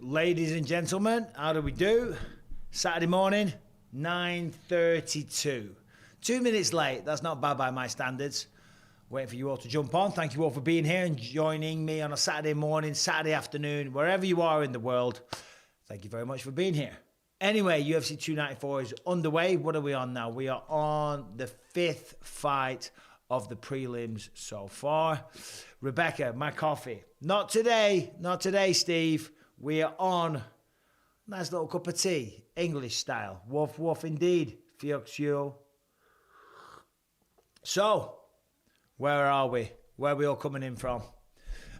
Ladies and gentlemen, how do we do? Saturday morning, 9:32. 2 minutes late, that's not bad by my standards. Waiting for you all to jump on. Thank you all for being here and joining me on a Saturday morning, Saturday afternoon, wherever you are in the world. Thank you very much for being here. Anyway, UFC 294 is underway. What are we on now? We are on the 5th fight of the prelims so far. Rebecca, my coffee. Not today, Steve. We are on nice little cup of tea, English style. Woof, woof indeed. Fiocchio. So, where are we? Where are we all coming in from?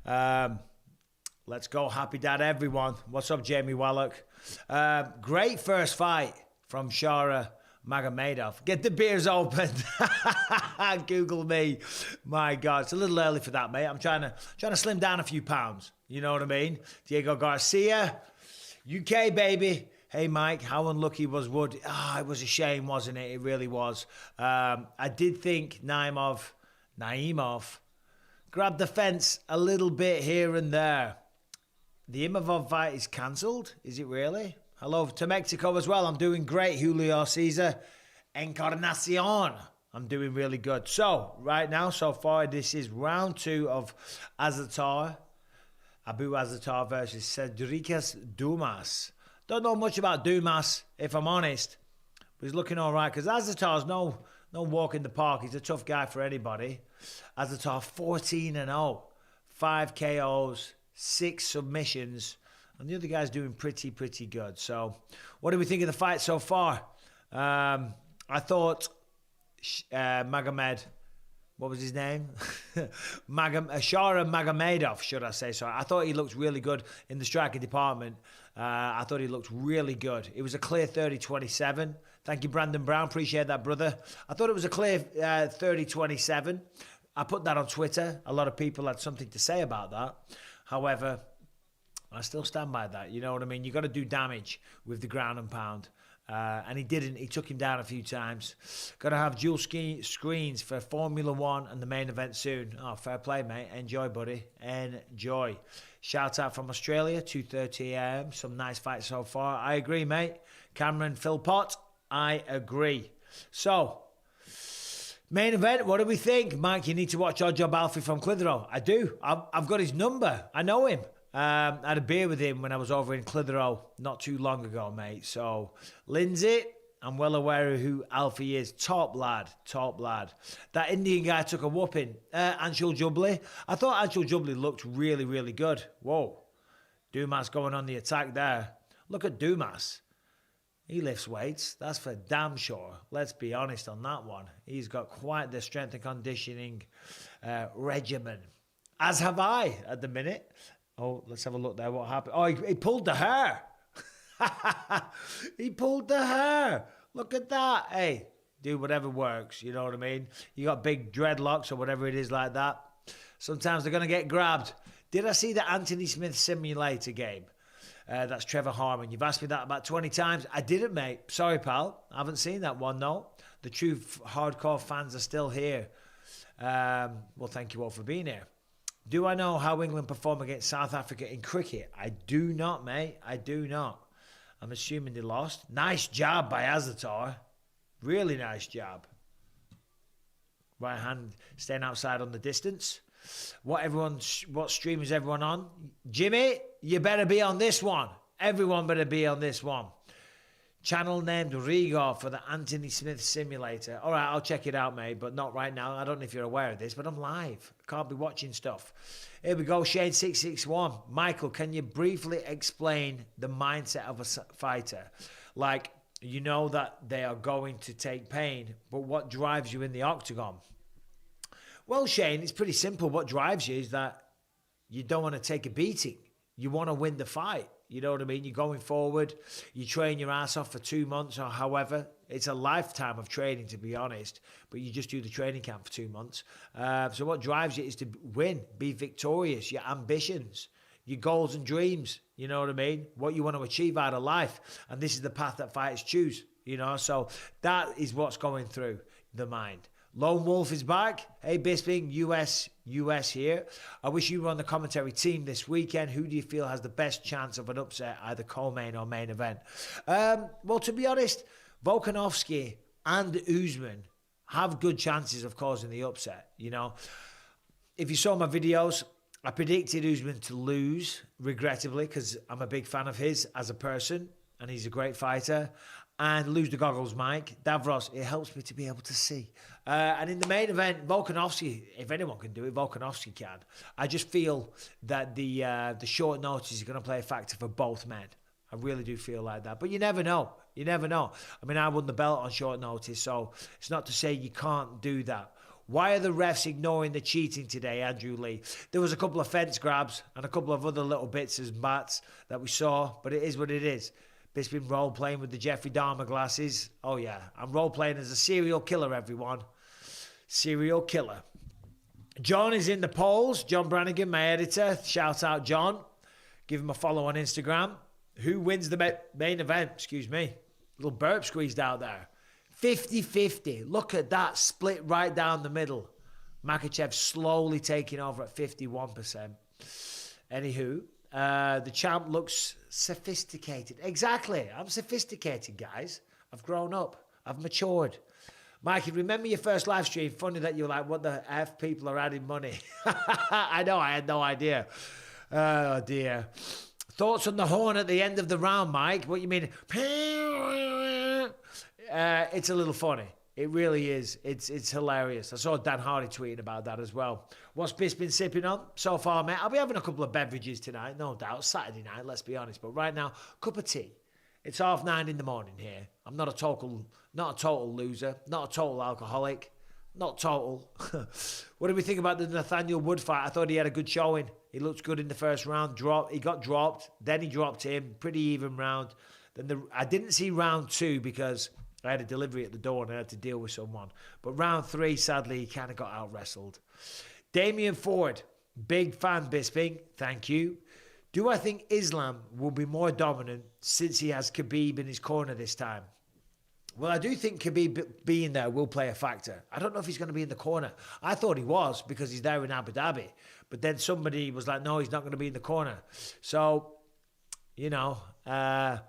Let's go. Happy dad, everyone. What's up, Jamie Wallach? Great first fight from Shara Magomedov. Get the beers open. Google me. My God, it's a little early for that, mate. I'm trying to slim down a few pounds. You know what I mean? Diego Garcia, UK baby. Hey Mike, how unlucky was Wood? It was a shame, wasn't it? It really was. I did think Naimov grabbed the fence a little bit here and there. The Imavov fight is cancelled. Is it really? Hello to Mexico as well. I'm doing great. Julio Cesar Encarnacion. I'm doing really good. So, right now, so far, this is round 2 of Abu Azaitar versus Cedricas Dumas. Don't know much about Dumas, if I'm honest. But he's looking all right, because Azaitar's no walk in the park. He's a tough guy for anybody. Azaitar 14-0. 5 KOs, 6 submissions. And the other guy's doing pretty good. So, what do we think of the fight so far? I thought Magomed, what was his name? Shara Magomedov, should I say so. I thought he looked really good in the striking department. I thought he looked really good. It was a clear 30-27. Thank you, Brandon Brown. Appreciate that, brother. I thought it was a clear 30-27. I put that on Twitter. A lot of people had something to say about that. However, I still stand by that. You know what I mean? You got to do damage with the ground and pound. And he didn't. He took him down a few times. Got to have dual screens for Formula 1 and the main event soon. Oh, fair play, mate. Enjoy, buddy. Enjoy. Shout out from Australia, 2:30 a.m. Some nice fights so far. I agree, mate. Cameron Philpott, I agree. So, main event, what do we think? Mike, you need to watch Ojo Balfi from Clitheroe. I do. I've got his number. I know him. I had a beer with him when I was over in Clitheroe not too long ago, mate. So, Lindsay, I'm well aware of who Alfie is. Top lad. That Indian guy took a whooping. Anshul Jubli. I thought Anshul Jubli looked really good. Whoa. Dumas going on the attack there. Look at Dumas. He lifts weights. That's for damn sure. Let's be honest on that one. He's got quite the strength and conditioning regimen. As have I at the minute. Oh, let's have a look there. What happened? Oh, he pulled the hair. He pulled the hair. Look at that. Hey, do whatever works. You know what I mean? You got big dreadlocks or whatever it is like that. Sometimes they're going to get grabbed. Did I see the Anthony Smith simulator game? That's Trevor Harmon. You've asked me that about 20 times. I didn't, mate. Sorry, pal. I haven't seen that one, no. The true hardcore fans are still here. Well, thank you all for being here. Do I know how England perform against South Africa in cricket? I do not, mate. I do not. I'm assuming they lost. Nice job by Azaitar. Really nice job. Right hand staying outside on the distance. What stream is everyone on? Jimmy, you better be on this one. Everyone better be on this one. Channel named Rigor for the Anthony Smith simulator. All right, I'll check it out, mate, but not right now. I don't know if you're aware of this, but I'm live. I can't be watching stuff. Here we go, Shane661. Michael, can you briefly explain the mindset of a fighter? Like, you know that they are going to take pain, but what drives you in the octagon? Well, Shane, it's pretty simple. What drives you is that you don't want to take a beating. You want to win the fight. You know what I mean? You're going forward. You train your ass off for 2 months or however. It's a lifetime of training, to be honest. But you just do the training camp for 2 months. So what drives you is to win, be victorious, your ambitions, your goals and dreams. You know what I mean? What you want to achieve out of life. And this is the path that fighters choose. You know, so that is what's going through the mind. Lone Wolf is back. Hey, Bisping, US here. I wish you were on the commentary team this weekend. Who do you feel has the best chance of an upset, either co-main or main event? Well, to be honest, Volkanovski and Usman have good chances of causing the upset. You know, if you saw my videos, I predicted Usman to lose, regrettably, because I'm a big fan of his as a person, and he's a great fighter. And lose the goggles, Mike. Davros, it helps me to be able to see. And in the main event, Volkanovski, if anyone can do it, Volkanovski can. I just feel that the short notice is going to play a factor for both men. I really do feel like that. But you never know. You never know. I mean, I won the belt on short notice, so it's not to say you can't do that. Why are the refs ignoring the cheating today, Andrew Lee? There was a couple of fence grabs and a couple of other little bits and bats that we saw, but it is what it is. Bisping role-playing with the Jeffrey Dahmer glasses. Oh, yeah. I'm role-playing as a serial killer, everyone. Serial killer. John is in the polls. John Brannigan, my editor. Shout out, John. Give him a follow on Instagram. Who wins the main event? Excuse me. Little burp squeezed out there. 50-50. Look at that. Split right down the middle. Makhachev slowly taking over at 51%. Anywho. The champ looks sophisticated. Exactly. I'm sophisticated, guys. I've grown up. I've matured. Mikey, remember your first live stream? Funny that you were like, what the F, people are adding money. I know, I had no idea. Oh, dear. Thoughts on the horn at the end of the round, Mike? What you mean? It's a little funny. It really is. It's hilarious. I saw Dan Hardy tweeting about that as well. What's Biss been sipping on so far, mate? I'll be having a couple of beverages tonight, no doubt. Saturday night, let's be honest. But right now, cup of tea. It's 9:30 in the morning here. I'm not a total loser, not a total alcoholic, not total. What do we think about the Nathaniel Wood fight? I thought he had a good showing. He looked good in the first round. He got dropped. Then he dropped him. Pretty even round. Then I didn't see round 2 because I had a delivery at the door and I had to deal with someone. But round 3, sadly, he kind of got out-wrestled. Damian Ford, big fan, Bisping. Thank you. Do I think Islam will be more dominant since he has Khabib in his corner this time? Well, I do think Khabib being there will play a factor. I don't know if he's going to be in the corner. I thought he was because he's there in Abu Dhabi. But then somebody was like, no, he's not going to be in the corner. So, you know,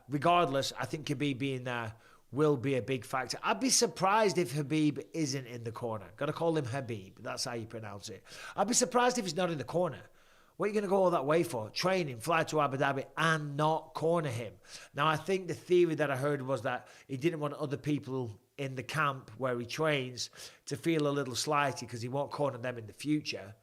regardless, I think Khabib being there will be a big factor. I'd be surprised if Khabib isn't in the corner. Got to call him Habib. That's how you pronounce it. I'd be surprised if he's not in the corner. What are you going to go all that way for? Training, fly to Abu Dhabi and not corner him. Now, I think the theory that I heard was that he didn't want other people in the camp where he trains to feel a little slighted because he won't corner them in the future.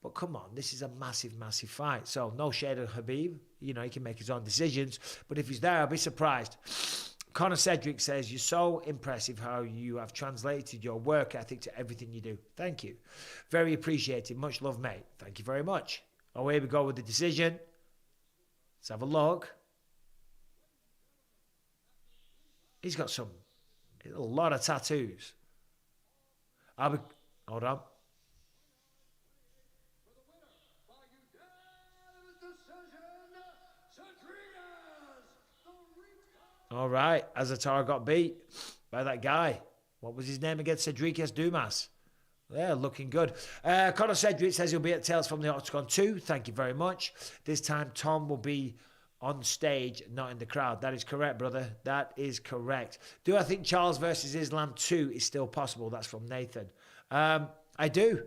But come on, this is a massive, massive fight. So no shade of Khabib. You know, he can make his own decisions. But if he's there, I'll be surprised. Connor Cedric says, you're so impressive how you have translated your work ethic to everything you do. Thank you. Very appreciated. Much love, mate. Thank you very much. Oh, here we go with the decision. Let's have a look. He's got a lot of tattoos. Hold on. All right, Azatar got beat by that guy. What was his name again? Cedric Dumas. Yeah, looking good. Conor Cedric says he'll be at Tales from the Octagon 2. Thank you very much. This time, Tom will be on stage, not in the crowd. That is correct, brother. That is correct. Do I think Charles versus Islam 2 is still possible? That's from Nathan. I do.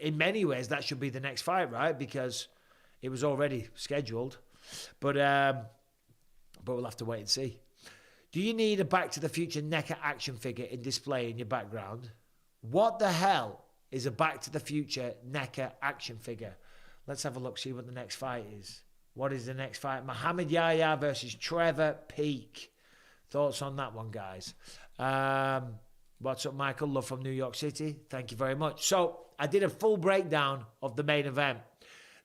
In many ways, that should be the next fight, right? Because it was already scheduled. But we'll have to wait and see. Do you need a Back to the Future NECA action figure in display in your background? What the hell is a Back to the Future NECA action figure? Let's have a look, see what the next fight is. What is the next fight? Muhammad Yahya versus Trevor Peake. Thoughts on that one, guys? What's up, Michael? Love from New York City. Thank you very much. So I did a full breakdown of the main event.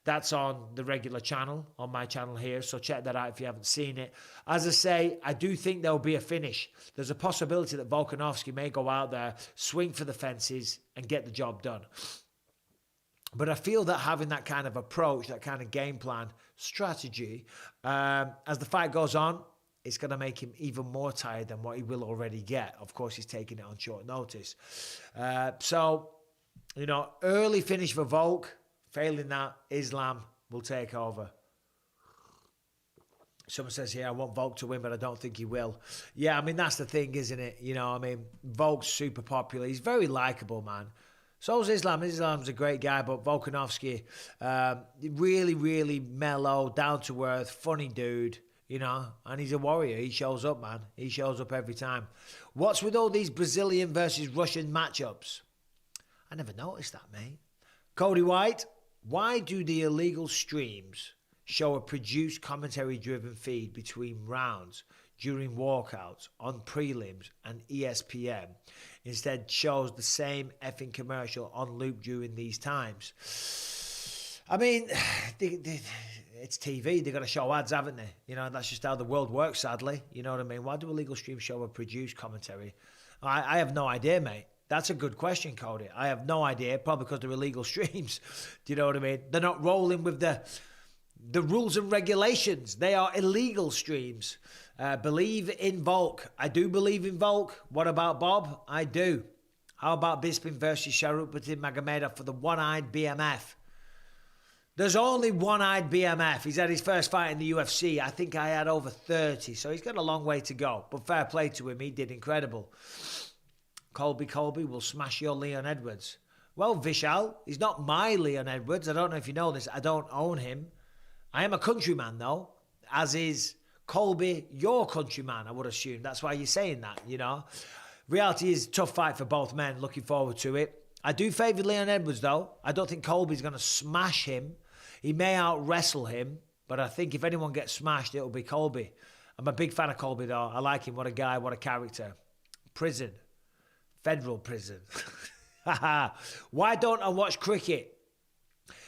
That's on the regular channel, on my channel here. So check that out if you haven't seen it. As I say, I do think there'll be a finish. There's a possibility that Volkanovski may go out there, swing for the fences, and get the job done. But I feel that having that kind of approach, that kind of game plan, strategy, as the fight goes on, it's going to make him even more tired than what he will already get. Of course, he's taking it on short notice. So, you know, early finish for Volk. Failing that, Islam will take over. Someone says here, I want Volk to win, but I don't think he will. Yeah, I mean, that's the thing, isn't it? You know, I mean, Volk's super popular. He's very likable, man. So is Islam. Islam's a great guy, but Volkanovski, really, really mellow, down-to-earth, funny dude, you know, and he's a warrior. He shows up, man. He shows up every time. What's with all these Brazilian versus Russian matchups? I never noticed that, mate. Cody White, why do the illegal streams show a produced commentary-driven feed between rounds during walkouts on prelims and ESPN instead shows the same effing commercial on loop during these times? I mean, it's TV. They've got to show ads, haven't they? You know, that's just how the world works, sadly. You know what I mean? Why do illegal streams show a produced commentary? I have no idea, mate. That's a good question, Cody. I have no idea, probably because they're illegal streams. Do you know what I mean? They're not rolling with the rules and regulations. They are illegal streams. Believe in Volk. I do believe in Volk. What about Bob? I do. How about Bisping versus Sharupatin Magomedov for the one-eyed BMF? There's only one-eyed BMF. He's had his first fight in the UFC. I think I had over 30, so he's got a long way to go. But fair play to him. He did incredible. Colby will smash your Leon Edwards. Well, Vishal, he's not my Leon Edwards. I don't know if you know this. I don't own him. I am a countryman, though, as is Colby, your countryman, I would assume. That's why you're saying that, you know. Reality is a tough fight for both men. Looking forward to it. I do favour Leon Edwards, though. I don't think Colby's going to smash him. He may out-wrestle him, but I think if anyone gets smashed, it'll be Colby. I'm a big fan of Colby, though. I like him. What a guy. What a character. Prison. Federal prison. Why don't I watch cricket?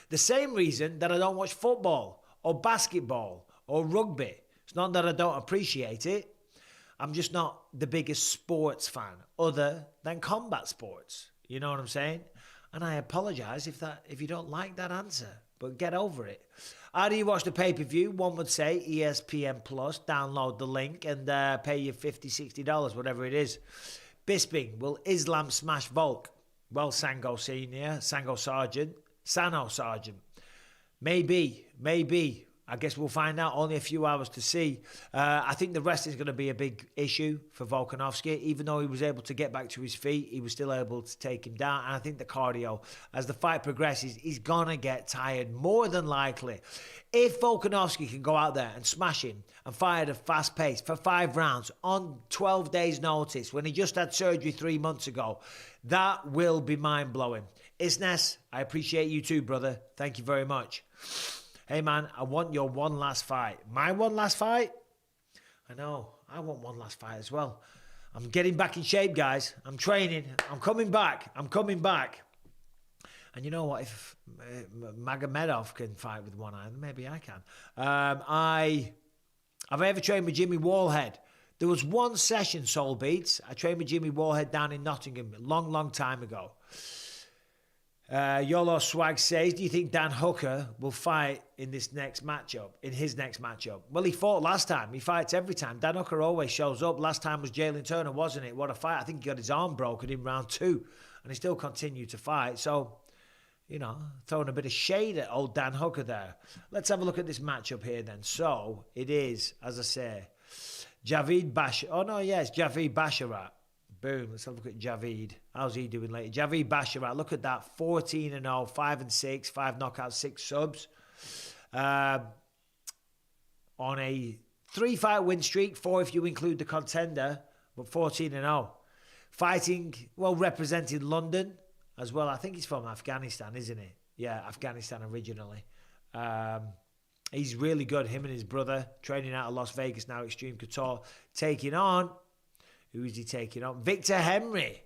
The same reason that I don't watch football or basketball or rugby. It's not that I don't appreciate it. I'm just not the biggest sports fan other than combat sports. You know what I'm saying? And I apologise if you don't like that answer, but get over it. How do you watch the pay-per-view? One would say ESPN Plus, download the link and pay you $50, $60, whatever it is. Bisping, will Islam smash Volk? Well, Sano Sergeant. Maybe. I guess we'll find out. Only a few hours to see. I think the rest is going to be a big issue for Volkanovski. Even though he was able to get back to his feet, he was still able to take him down. And I think the cardio, as the fight progresses, he's going to get tired, more than likely. If Volkanovski can go out there and smash him and fight at a fast pace for 5 rounds on 12 days' notice, when he just had surgery 3 months ago, that will be mind-blowing. Isnes, I appreciate you too, brother. Thank you very much. Hey, man, I want your one last fight. My one last fight? I know. I want one last fight as well. I'm getting back in shape, guys. I'm training. I'm coming back. And you know what? If Magomedov can fight with one eye, maybe I can. Have I ever trained with Jimmy Wallhead? There was one session, Soul Beats. I trained with Jimmy Wallhead down in Nottingham a long, long time ago. Yolo Swag says, do you think Dan Hooker will fight in his next matchup? Well, he fought last time. He fights every time. Dan Hooker always shows up. Last time was Jalen Turner, wasn't it? What a fight. I think he got his arm broken in round 2. And he still continued to fight. So, you know, throwing a bit of shade at old Dan Hooker there. Let's have a look at this matchup here then. So, it is, as I say, Javid Basharat. Oh, no, yes, Javid Basharat. Boom. Let's have a look at Javid. How's he doing lately? Javid Basharat. Look at that. 14-0, 5-6, 5 knockouts, 6 subs. On a 3-fight win streak, 4 if you include the contender, but 14-0. Fighting, well, representing London as well. I think he's from Afghanistan, isn't he? Yeah, Afghanistan originally. He's really good. Him and his brother training out of Las Vegas now, Extreme Couture, taking on... Who is he taking on? Victor Henry.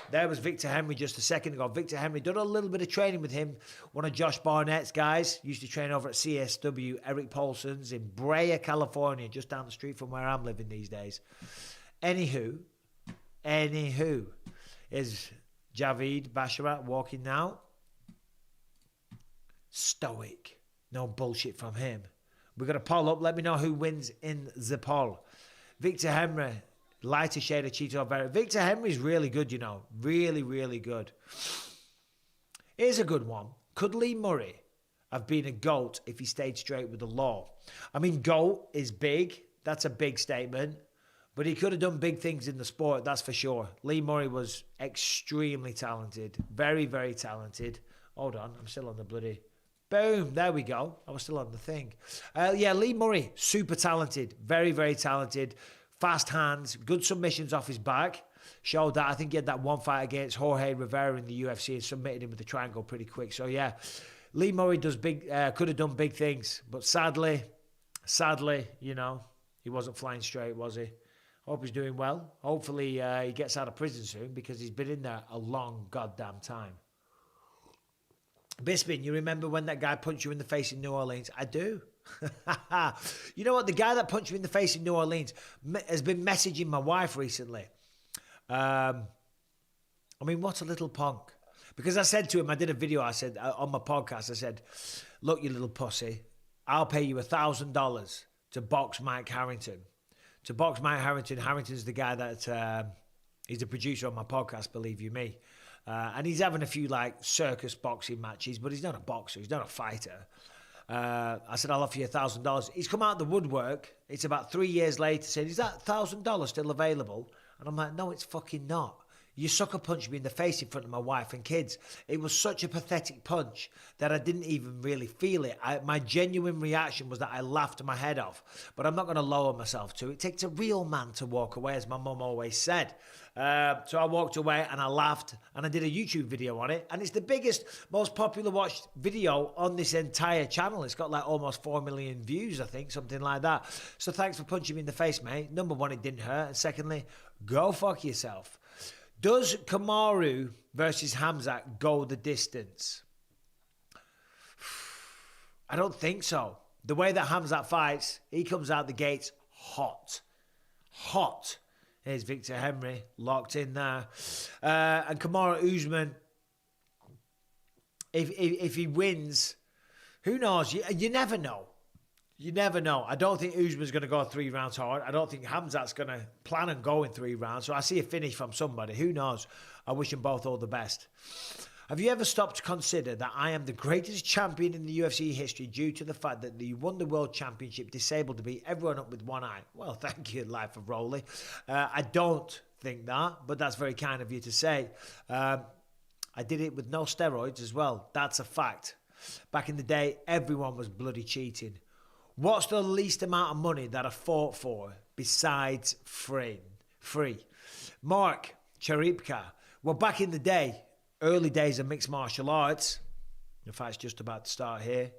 There was Victor Henry just a second ago. Victor Henry, done a little bit of training with him. One of Josh Barnett's guys. Used to train over at CSW, Eric Paulson's in Brea, California, just down the street from where I'm living these days. Anywho, is Javid Basharat walking now. Stoic. No bullshit from him. We've got a poll up. Let me know who wins in the poll. Victor Henry, lighter shade of Chito Vera. Victor Henry's really good, you know. Really, really good. Here's a good one. Could Lee Murray have been a GOAT if he stayed straight with the law? I mean, GOAT is big. That's a big statement. But he could have done big things in the sport, that's for sure. Lee Murray was extremely talented. Very, very talented. Hold on, I'm still on the bloody... Boom, there we go. I was still on the thing. Yeah, Lee Murray, super talented. Very, very talented. Fast hands, good submissions off his back. Showed that. I think he had that one fight against Jorge Rivera in the UFC and submitted him with the triangle pretty quick. So, yeah, Lee Murray does big. Could have done big things. But sadly, you know, he wasn't flying straight, was he? Hope he's doing well. Hopefully he gets out of prison soon because he's been in there a long goddamn time. Bisping, you remember when that guy punched you in the face in New Orleans? I do. You know what? The guy that punched me in the face in New Orleans has been messaging my wife recently. I mean, what a little punk. Because I said to him, I did a video, I said, on my podcast, I said, look, you little pussy, I'll pay you $1,000 to box Mike Harrington. To box Mike Harrington. Harrington's the guy that, he's the producer on my podcast, believe you me. And he's having a few like circus boxing matches, but he's not a boxer. He's not a fighter. I said, I'll offer you $1,000. He's come out of the woodwork. It's about 3 years later saying, is that $1,000 still available? And I'm like, no, it's fucking not. You sucker punched me in the face in front of my wife and kids. It was such a pathetic punch that I didn't even really feel it. My genuine reaction was that I laughed my head off. But I'm not going to lower myself to it. It takes a real man to walk away, as my mum always said. So I walked away and I laughed and I did a YouTube video on it. And it's the biggest, most popular watched video on this entire channel. It's got like almost 4 million views, I think, something like that. So thanks for punching me in the face, mate. Number one, it didn't hurt. And secondly, go fuck yourself. Does Kamaru versus Khamzat go the distance? I don't think so. The way that Khamzat fights, he comes out the gates hot. Hot. Here's Victor Henry locked in there. And Kamaru Usman, if he wins, who knows? You never know. You never know. I don't think Usman's going to go 3 rounds hard. I don't think Khamzat's going to plan on going 3 rounds. So I see a finish from somebody. Who knows? I wish them both all the best. Have you ever stopped to consider that I am the greatest champion in the UFC history due to the fact that you won the World Championship disabled to beat everyone up with one eye? Well, thank you, Life of Rolly. I don't think that, but that's very kind of you to say. I did it with no steroids as well. That's a fact. Back in the day, everyone was bloody cheating. What's the least amount of money that I fought for besides free? Mark Charipka. Well, back in the day, early days of mixed martial arts, the fight's just about to start here.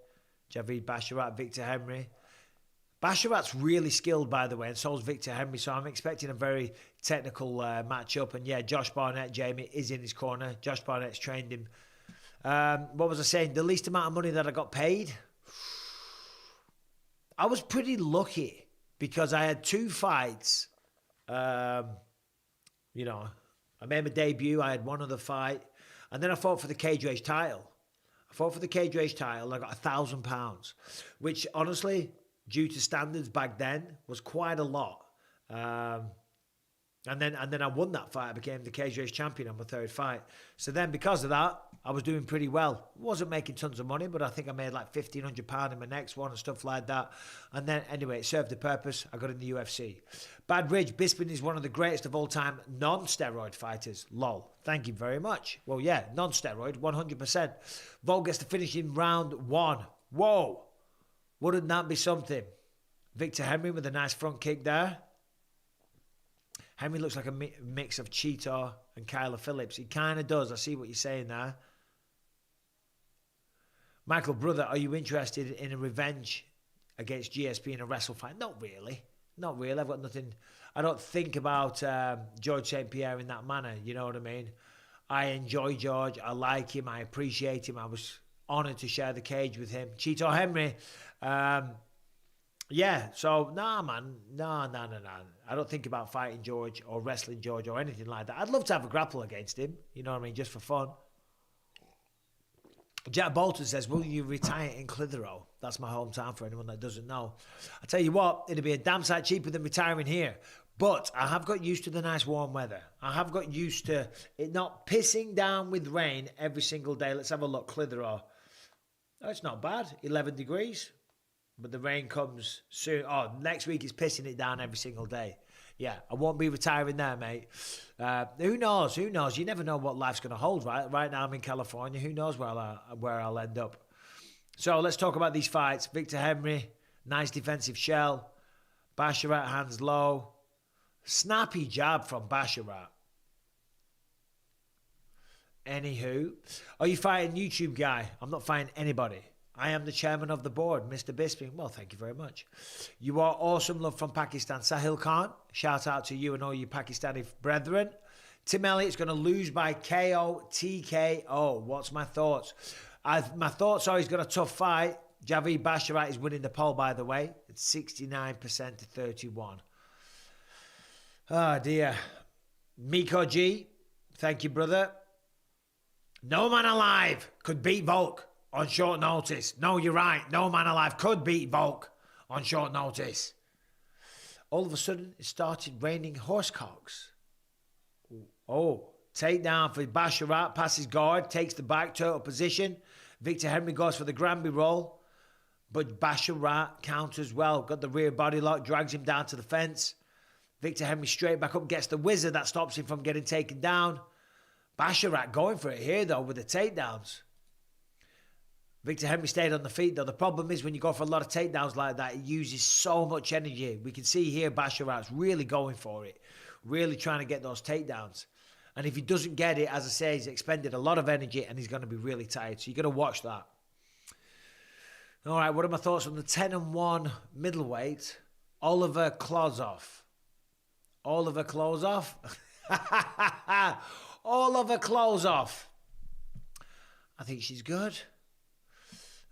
Javid Basharat, Victor Henry. Basharat's really skilled, by the way, and so is Victor Henry, so I'm expecting a very technical matchup. And yeah, Josh Barnett, Jamie, is in his corner. Josh Barnett's trained him. What was I saying? The least amount of money that I got paid? I was pretty lucky because I had 2 fights. You know, I made my debut. I had 1 other fight. And then I fought for the cage rage title. I got £1,000, which honestly, due to standards back then, was quite a lot. And then I won that fight. I became the cage rage champion on my 3rd fight. So then because of that, I was doing pretty well. Wasn't making tons of money, but I think I made like £1,500 in my next one and stuff like that. And then anyway, it served the purpose. I got in the UFC. Bad Ridge, Bisping is one of the greatest of all time non-steroid fighters. Lol. Thank you very much. Well, yeah, non-steroid, 100%. Vol gets the finish in round 1. Whoa. Wouldn't that be something? Victor Henry with a nice front kick there. Henry looks like a mix of Cheetah and Kyler Phillips. He kind of does. I see what you're saying there. Michael, brother, are you interested in a revenge against GSP in a wrestle fight? Not really. Not really. I've got nothing. I don't think about George St. Pierre in that manner. You know what I mean? I enjoy George. I like him. I appreciate him. I was honoured to share the cage with him. Cheetah Henry. Yeah, so, nah, man. No. I don't think about fighting George or wrestling George or anything like that. I'd love to have a grapple against him, you know what I mean, just for fun. Jack Bolton says, will you retire in Clitheroe? That's my hometown for anyone that doesn't know. I tell you what, it'd be a damn sight cheaper than retiring here. But I have got used to the nice warm weather. I have got used to it not pissing down with rain every single day. Let's have a look, Clitheroe. Oh, it's not bad, 11 degrees. But the rain comes soon. Oh, next week it's pissing it down every single day. Yeah, I won't be retiring there, mate. Who knows? Who knows? You never know what life's going to hold, right? Right now I'm in California. Who knows where I'll end up? So let's talk about these fights. Victor Henry, nice defensive shell. Basharat hands low. Snappy jab from Basharat. Anywho, are you fighting YouTube guy? I'm not fighting anybody. I am the chairman of the board, Mr. Bisping. Well, thank you very much. You are awesome. Love from Pakistan. Sahil Khan, shout out to you and all you Pakistani brethren. Tim Elliott's going to lose by KO, TKO. What's my thoughts? My thoughts are he's got a tough fight. Javid Basharat is winning the poll, by the way. It's 69% to 31. Oh, dear. Miko G, thank you, brother. No man alive could beat Volk on short notice. No, you're right. No man alive could beat Volk on short notice. All of a sudden, it started raining horsecocks. Oh, takedown for Basharat. Passes guard, takes the back, turtle position. Victor Henry goes for the Granby roll. But Basharat counters well. Got the rear body lock, drags him down to the fence. Victor Henry straight back up, gets the wizard. That stops him from getting taken down. Basharat going for it here, though, with the takedowns. Victor Henry stayed on the feet, though. The problem is when you go for a lot of takedowns like that, it uses so much energy. We can see here Basharat's really going for it, really trying to get those takedowns. And if he doesn't get it, as I say, he's expended a lot of energy and he's going to be really tired. So you've got to watch that. All right, what are my thoughts on the 10-1 middleweight? Oliver Klozov. Oliver Klozov? Oliver Klozov. I think she's good.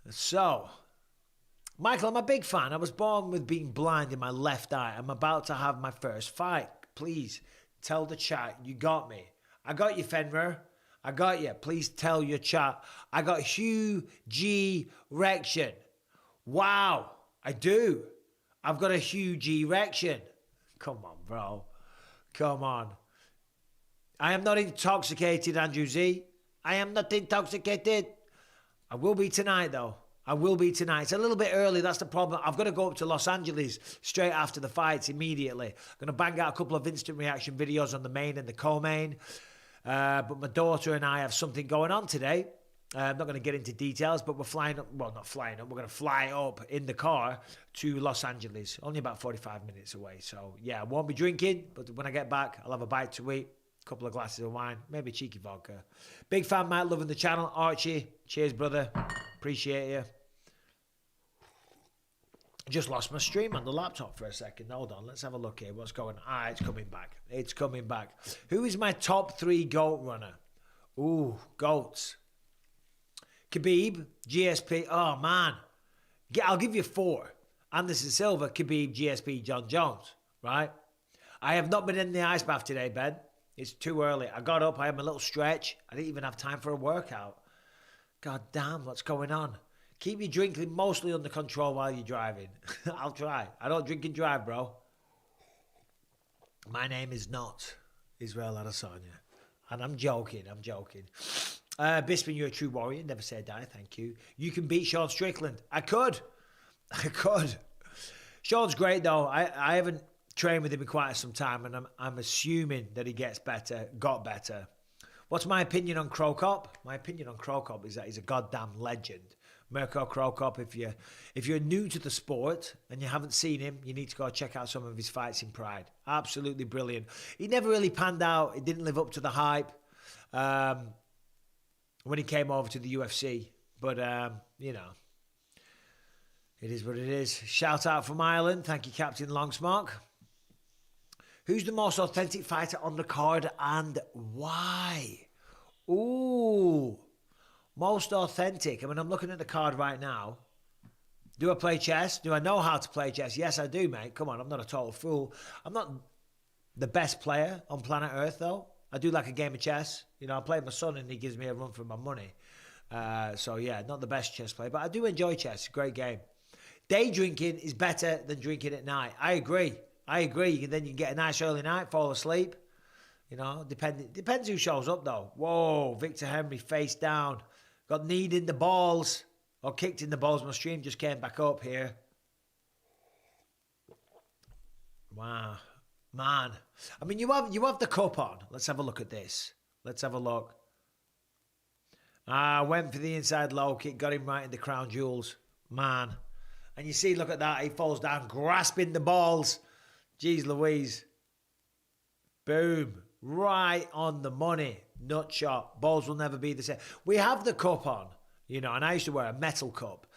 So, Michael, I'm a big fan. I was born with being blind in my left eye. I'm about to have my first fight. Please tell the chat you got me. I got you, Fenrir. I got you. Please tell your chat. I got huge erection. Wow, I do. I've got a huge erection. Come on, bro. Come on. I am not intoxicated, Andrew Z. I am not intoxicated. I will be tonight, though. I will be tonight. It's a little bit early. That's the problem. I've got to go up to Los Angeles straight after the fights immediately. I'm going to bang out a couple of instant reaction videos on the main and the co-main. But my daughter and I have something going on today. I'm not going to get into details, but we're flying up. Well, not flying up. We're going to fly up in the car to Los Angeles. Only about 45 minutes away. So, yeah, I won't be drinking. But when I get back, I'll have a bite to eat. Couple of glasses of wine, maybe cheeky vodka. Big fan, Matt, loving the channel. Archie, cheers, brother. Appreciate you. Just lost my stream on the laptop for a second. Hold on, let's have a look here. What's going on? Ah, it's coming back. It's coming back. Who is my top 3 GOAT runner? Ooh, GOATs. Khabib, GSP. Oh, man. I'll give you 4. Anderson Silva, Khabib, GSP, John Jones. Right? I have not been in the ice bath today, Ben. It's too early. I got up, I had my little stretch. I didn't even have time for a workout. God damn, what's going on? Keep your drinking mostly under control while you're driving. I'll try. I don't drink and drive, bro. My name is not Israel Adesanya. And I'm joking. Bisping, you're a true warrior. Never say die, thank you. You can beat Sean Strickland. I could. Sean's great, though. I haven't trained with him in quite some time, and I'm assuming that he got better. What's my opinion on Krokop? My opinion on Krokop is that he's a goddamn legend. Mirko Krokop, if you're new to the sport and you haven't seen him, you need to go check out some of his fights in Pride. Absolutely brilliant. He never really panned out. He didn't live up to the hype when he came over to the UFC. But, you know, it is what it is. Shout out from Ireland. Thank you, Captain Longsmark. Who's the most authentic fighter on the card and why? Ooh, most authentic. I mean, I'm looking at the card right now. Do I play chess? Do I know how to play chess? Yes, I do, mate. Come on, I'm not a total fool. I'm not the best player on planet Earth, though. I do like a game of chess. You know, I play with my son and he gives me a run for my money. So yeah, not the best chess play, but I do enjoy chess. Great game. Day drinking is better than drinking at night. I agree. Then you can get a nice early night, fall asleep. You know, depends who shows up though. Whoa, Victor Henry face down. Got kneed in the balls. Or kicked in the balls. My stream just came back up here. Wow. Man. I mean, you have the cup on. Let's have a look at this. Let's have a look. Went for the inside low kick. Got him right in the crown jewels. Man. And you see, look at that. He falls down, grasping the balls. Jeez Louise. Boom. Right on the money. Nut shot. Balls will never be the same. We have the cup on, you know, and I used to wear a metal cup.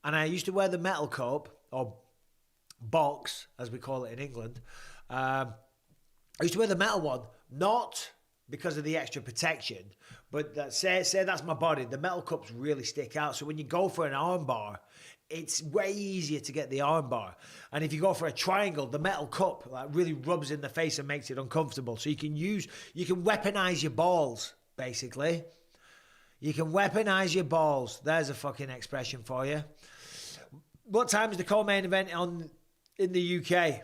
And I used to wear the metal cup, or box, as we call it in England. I used to wear the metal one, not because of the extra protection, but say that's my body. The metal cups really stick out. So when you go for an arm bar, it's way easier to get the arm bar. And if you go for a triangle, the metal cup really rubs in the face and makes it uncomfortable. So you can weaponize your balls, basically. You can weaponize your balls. There's a fucking expression for you. What time is the co-main event in the UK?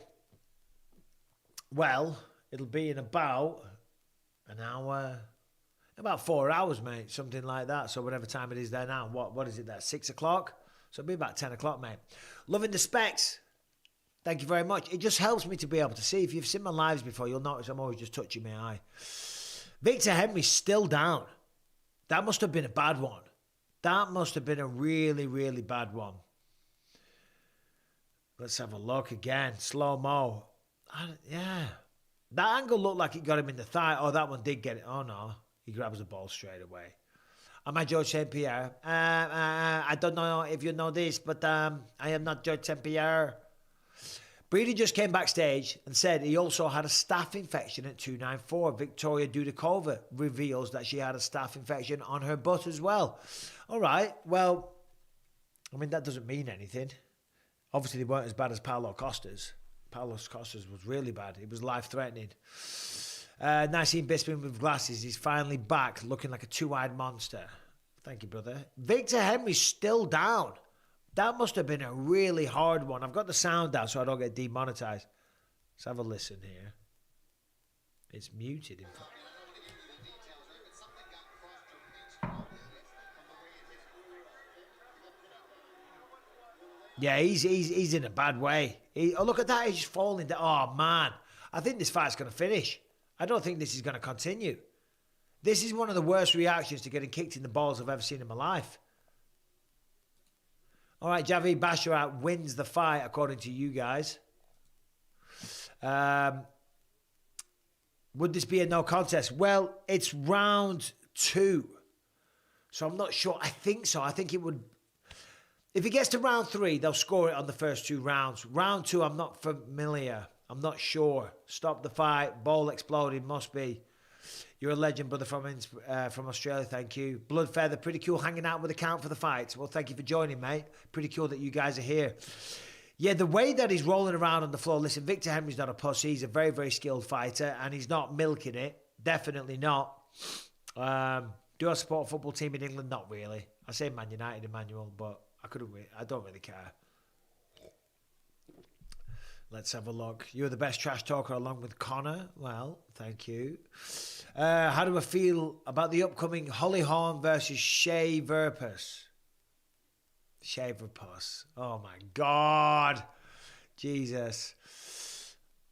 Well, it'll be in about an hour, about 4 hours, mate, something like that. So whatever time it is there now, what is it there, 6 o'clock? So it'll be about 10 o'clock, mate. Loving the specs. Thank you very much. It just helps me to be able to see. If you've seen my lives before, you'll notice I'm always just touching my eye. Victor Henry's still down. That must have been a bad one. That must have been a really, really bad one. Let's have a look again. Slow-mo. Yeah. That angle looked like it got him in the thigh. Oh, that one did get it. Oh, no. He grabs the ball straight away. Am I George St. Pierre? I don't know if you know this, but I am not George St. Pierre. Brady just came backstage and said he also had a staph infection at 294. Victoria Dudakova reveals that she had a staph infection on her butt as well. All right, well, I mean, that doesn't mean anything. Obviously, they weren't as bad as Paulo Costa's. Paulo Costa's was really bad. It was life-threatening. Nice seeing Bisping with glasses. He's finally back, looking like a two-eyed monster. Thank you, brother. Victor Henry's still down. That must have been a really hard one. I've got the sound down so I don't get demonetized. Let's have a listen here. It's muted, in fact. Yeah, he's in a bad way. Oh, look at that. He's just falling down. Oh, man. I think this fight's going to finish. I don't think this is going to continue. This is one of the worst reactions to getting kicked in the balls I've ever seen in my life. All right, Javid Basharat wins the fight, according to you guys. Would this be a no contest? Well, it's round 2. So I'm not sure. I think so. I think it would... If it gets to round 3, they'll score it on the first 2 rounds. Round 2, I'm not familiar. I'm not sure. Stop the fight. Ball exploded. Must be. You're a legend, brother, from Australia. Thank you. Blood Feather, pretty cool hanging out with the count for the fight. Well, thank you for joining, mate. Pretty cool that you guys are here. Yeah, the way that he's rolling around on the floor. Listen, Victor Henry's not a pussy. He's a very, very skilled fighter, and he's not milking it. Definitely not. Do I support a football team in England? Not really. I say Man United, Emmanuel, but I don't really care. Let's have a look. You're the best trash talker along with Connor. Well, thank you. How do I feel about the upcoming Holly Holm versus Shea Verpus? Shea Verpus. Oh, my God. Jesus.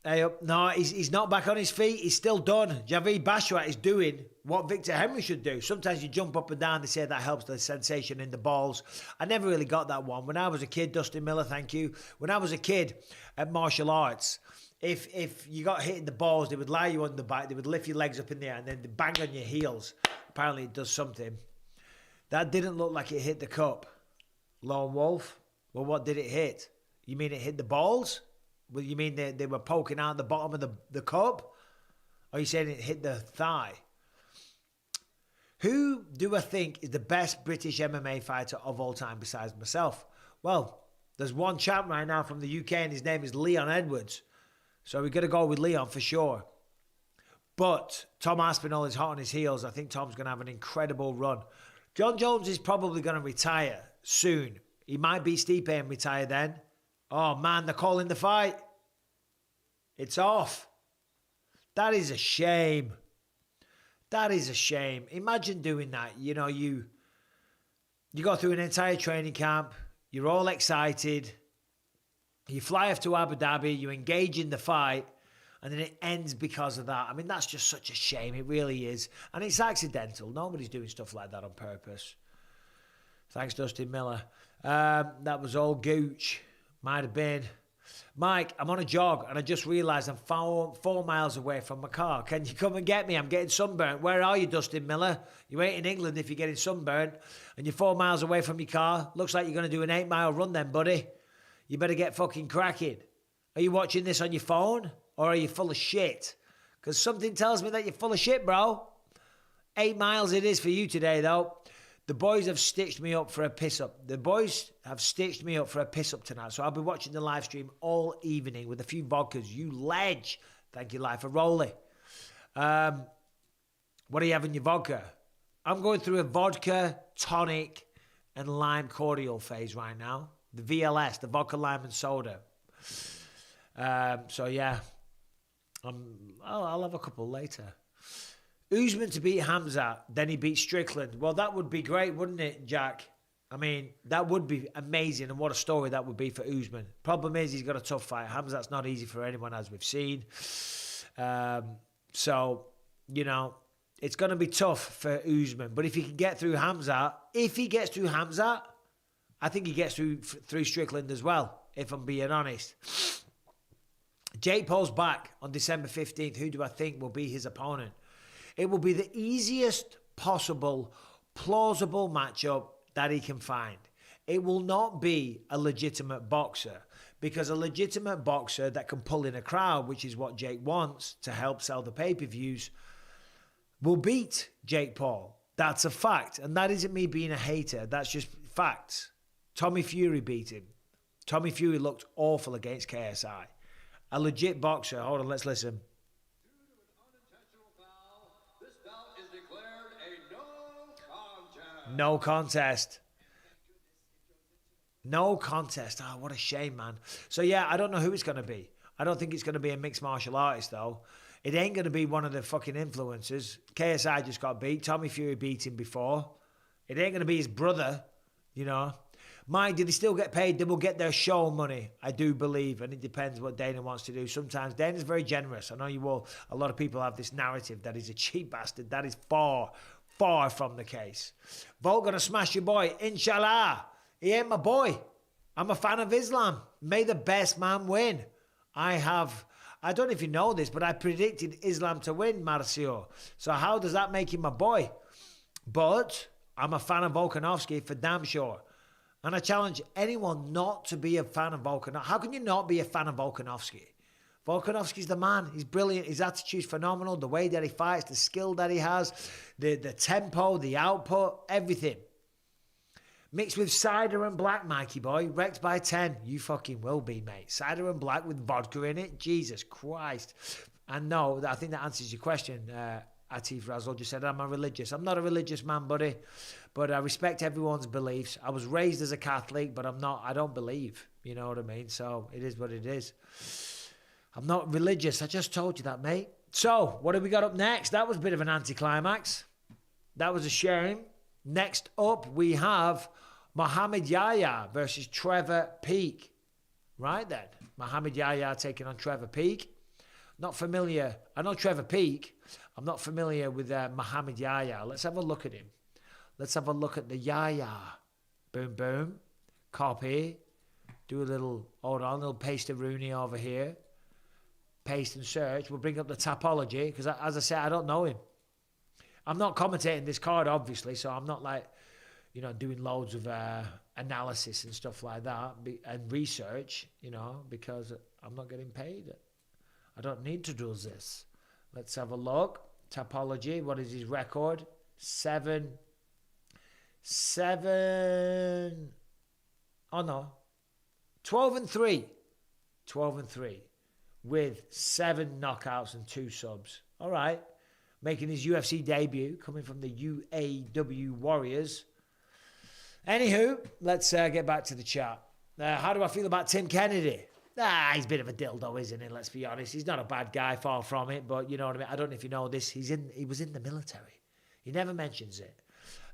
Hey, no, he's not back on his feet. He's still done. Javid Basharat is doing what Victor Henry should do. Sometimes you jump up and down. They say that helps the sensation in the balls. I never really got that one. When I was a kid, Dustin Miller, thank you. When I was a kid at martial arts, if you got hit in the balls, they would lie you on the back. They would lift your legs up in the air and then they bang on your heels. Apparently it does something. That didn't look like it hit the cup. Lone Wolf. Well, what did it hit? You mean it hit the balls? Well, you mean they were poking out the bottom of the cup? Or are you saying it hit the thigh? Who do I think is the best British MMA fighter of all time besides myself? Well, there's one champ right now from the UK and his name is Leon Edwards. So we're going to go with Leon for sure. But Tom Aspinall is hot on his heels. I think Tom's going to have an incredible run. John Jones is probably going to retire soon. He might beat Stipe and retire then. Oh, man, they're calling the fight. It's off. That is a shame. That is a shame. Imagine doing that. You know, you go through an entire training camp. You're all excited. You fly off to Abu Dhabi. You engage in the fight. And then it ends because of that. I mean, that's just such a shame. It really is. And it's accidental. Nobody's doing stuff like that on purpose. Thanks, Dustin Miller. That was all gooch. Might have been. Mike, I'm on a jog and I just realised I'm 4 miles away from my car. Can you come and get me? I'm getting sunburnt. Where are you, Dustin Miller? You ain't in England if you're getting sunburnt and you're 4 miles away from your car. Looks like you're going to do an 8-mile run then, buddy. You better get fucking cracking. Are you watching this on your phone or are you full of shit? Because something tells me that you're full of shit, bro. 8 miles it is for you today, though. The boys have stitched me up for a piss-up. The boys have stitched me up for a piss-up tonight. So I'll be watching the live stream all evening with a few vodkas. You ledge. Thank you, Life for Rolly. What do you have in your vodka? I'm going through a vodka, tonic, and lime cordial phase right now. The VLS, the vodka, lime, and soda. So, yeah. I'll have a couple later. Usman to beat Khamzat, then he beat Strickland. Well, that would be great, wouldn't it, Jack? I mean, that would be amazing, and what a story that would be for Usman. Problem is, he's got a tough fight. Khamzat's not easy for anyone, as we've seen. So, you know, it's going to be tough for Usman. But if he can get through Khamzat, I think he gets through Strickland as well, if I'm being honest. Jake Paul's back on December 15th. Who do I think will be his opponent? It will be the easiest possible, plausible matchup that he can find. It will not be a legitimate boxer, because a legitimate boxer that can pull in a crowd, which is what Jake wants to help sell the pay-per-views, will beat Jake Paul. That's a fact. And that isn't me being a hater. That's just facts. Tommy Fury beat him. Tommy Fury looked awful against KSI. A legit boxer. Hold on, let's listen. No contest. No contest. Oh, what a shame, man. So, yeah, I don't know who it's going to be. I don't think it's going to be a mixed martial artist, though. It ain't going to be one of the fucking influencers. KSI just got beat. Tommy Fury beat him before. It ain't going to be his brother, you know. Mike, do they still get paid? They will get their show money, I do believe, and it depends what Dana wants to do. Sometimes Dana's very generous. I know you will. A lot of people have this narrative that he's a cheap bastard. That is far from the case. Volk gonna smash your boy, inshallah. He ain't my boy. I'm a fan of Islam. May the best man win. I don't know if you know this, but I predicted Islam to win, Marcio. So how does that make him my boy? But I'm a fan of Volkanovski for damn sure. And I challenge anyone not to be a fan of Volkanovski. How can you not be a fan of Volkanovski? Volkanovski's the man. He's brilliant. His attitude's phenomenal. The way that he fights, the skill that he has, the tempo, the output, everything. Mixed with cider and black, Mikey boy. Wrecked by 10. You fucking will be, mate. Cider and black with vodka in it. Jesus Christ. And no, I think that answers your question. Atif Razzle just said, I'm not a religious man, buddy. But I respect everyone's beliefs. I was raised as a Catholic, but I don't believe. You know what I mean? So it is what it is. I'm not religious. I just told you that, mate. So, what have we got up next? That was a bit of an anticlimax. That was a shame. Next up, we have Muhammad Yahya versus Trevor Peek. Right then. Muhammad Yahya taking on Trevor Peek. Not familiar. I know Trevor Peek. I'm not familiar with Muhammad Yahya. Let's have a look at him. Let's have a look at the Yahya. Boom, boom. Copy. Do a little, hold on, a little paste of Rooney over here. Paste and search. We'll bring up the topology because, as I said, I don't know him. I'm not commentating this card, obviously, so I'm not like, you know, doing loads of analysis and stuff like that and research, you know, because I'm not getting paid. I don't need to do this. Let's have a look. Topology. What is his record? 7. Oh no. 12-3. 12-3. With 7 knockouts and 2 subs. All right. making his UFC debut, coming from the UAW Warriors. Anywho, let's get back to the chat. How do I feel about Tim Kennedy? He's a bit of a dildo, isn't he? Let's be honest. He's not a bad guy, far from it, but you know what I mean? I don't know if you know this. He was in the military. He never mentions it.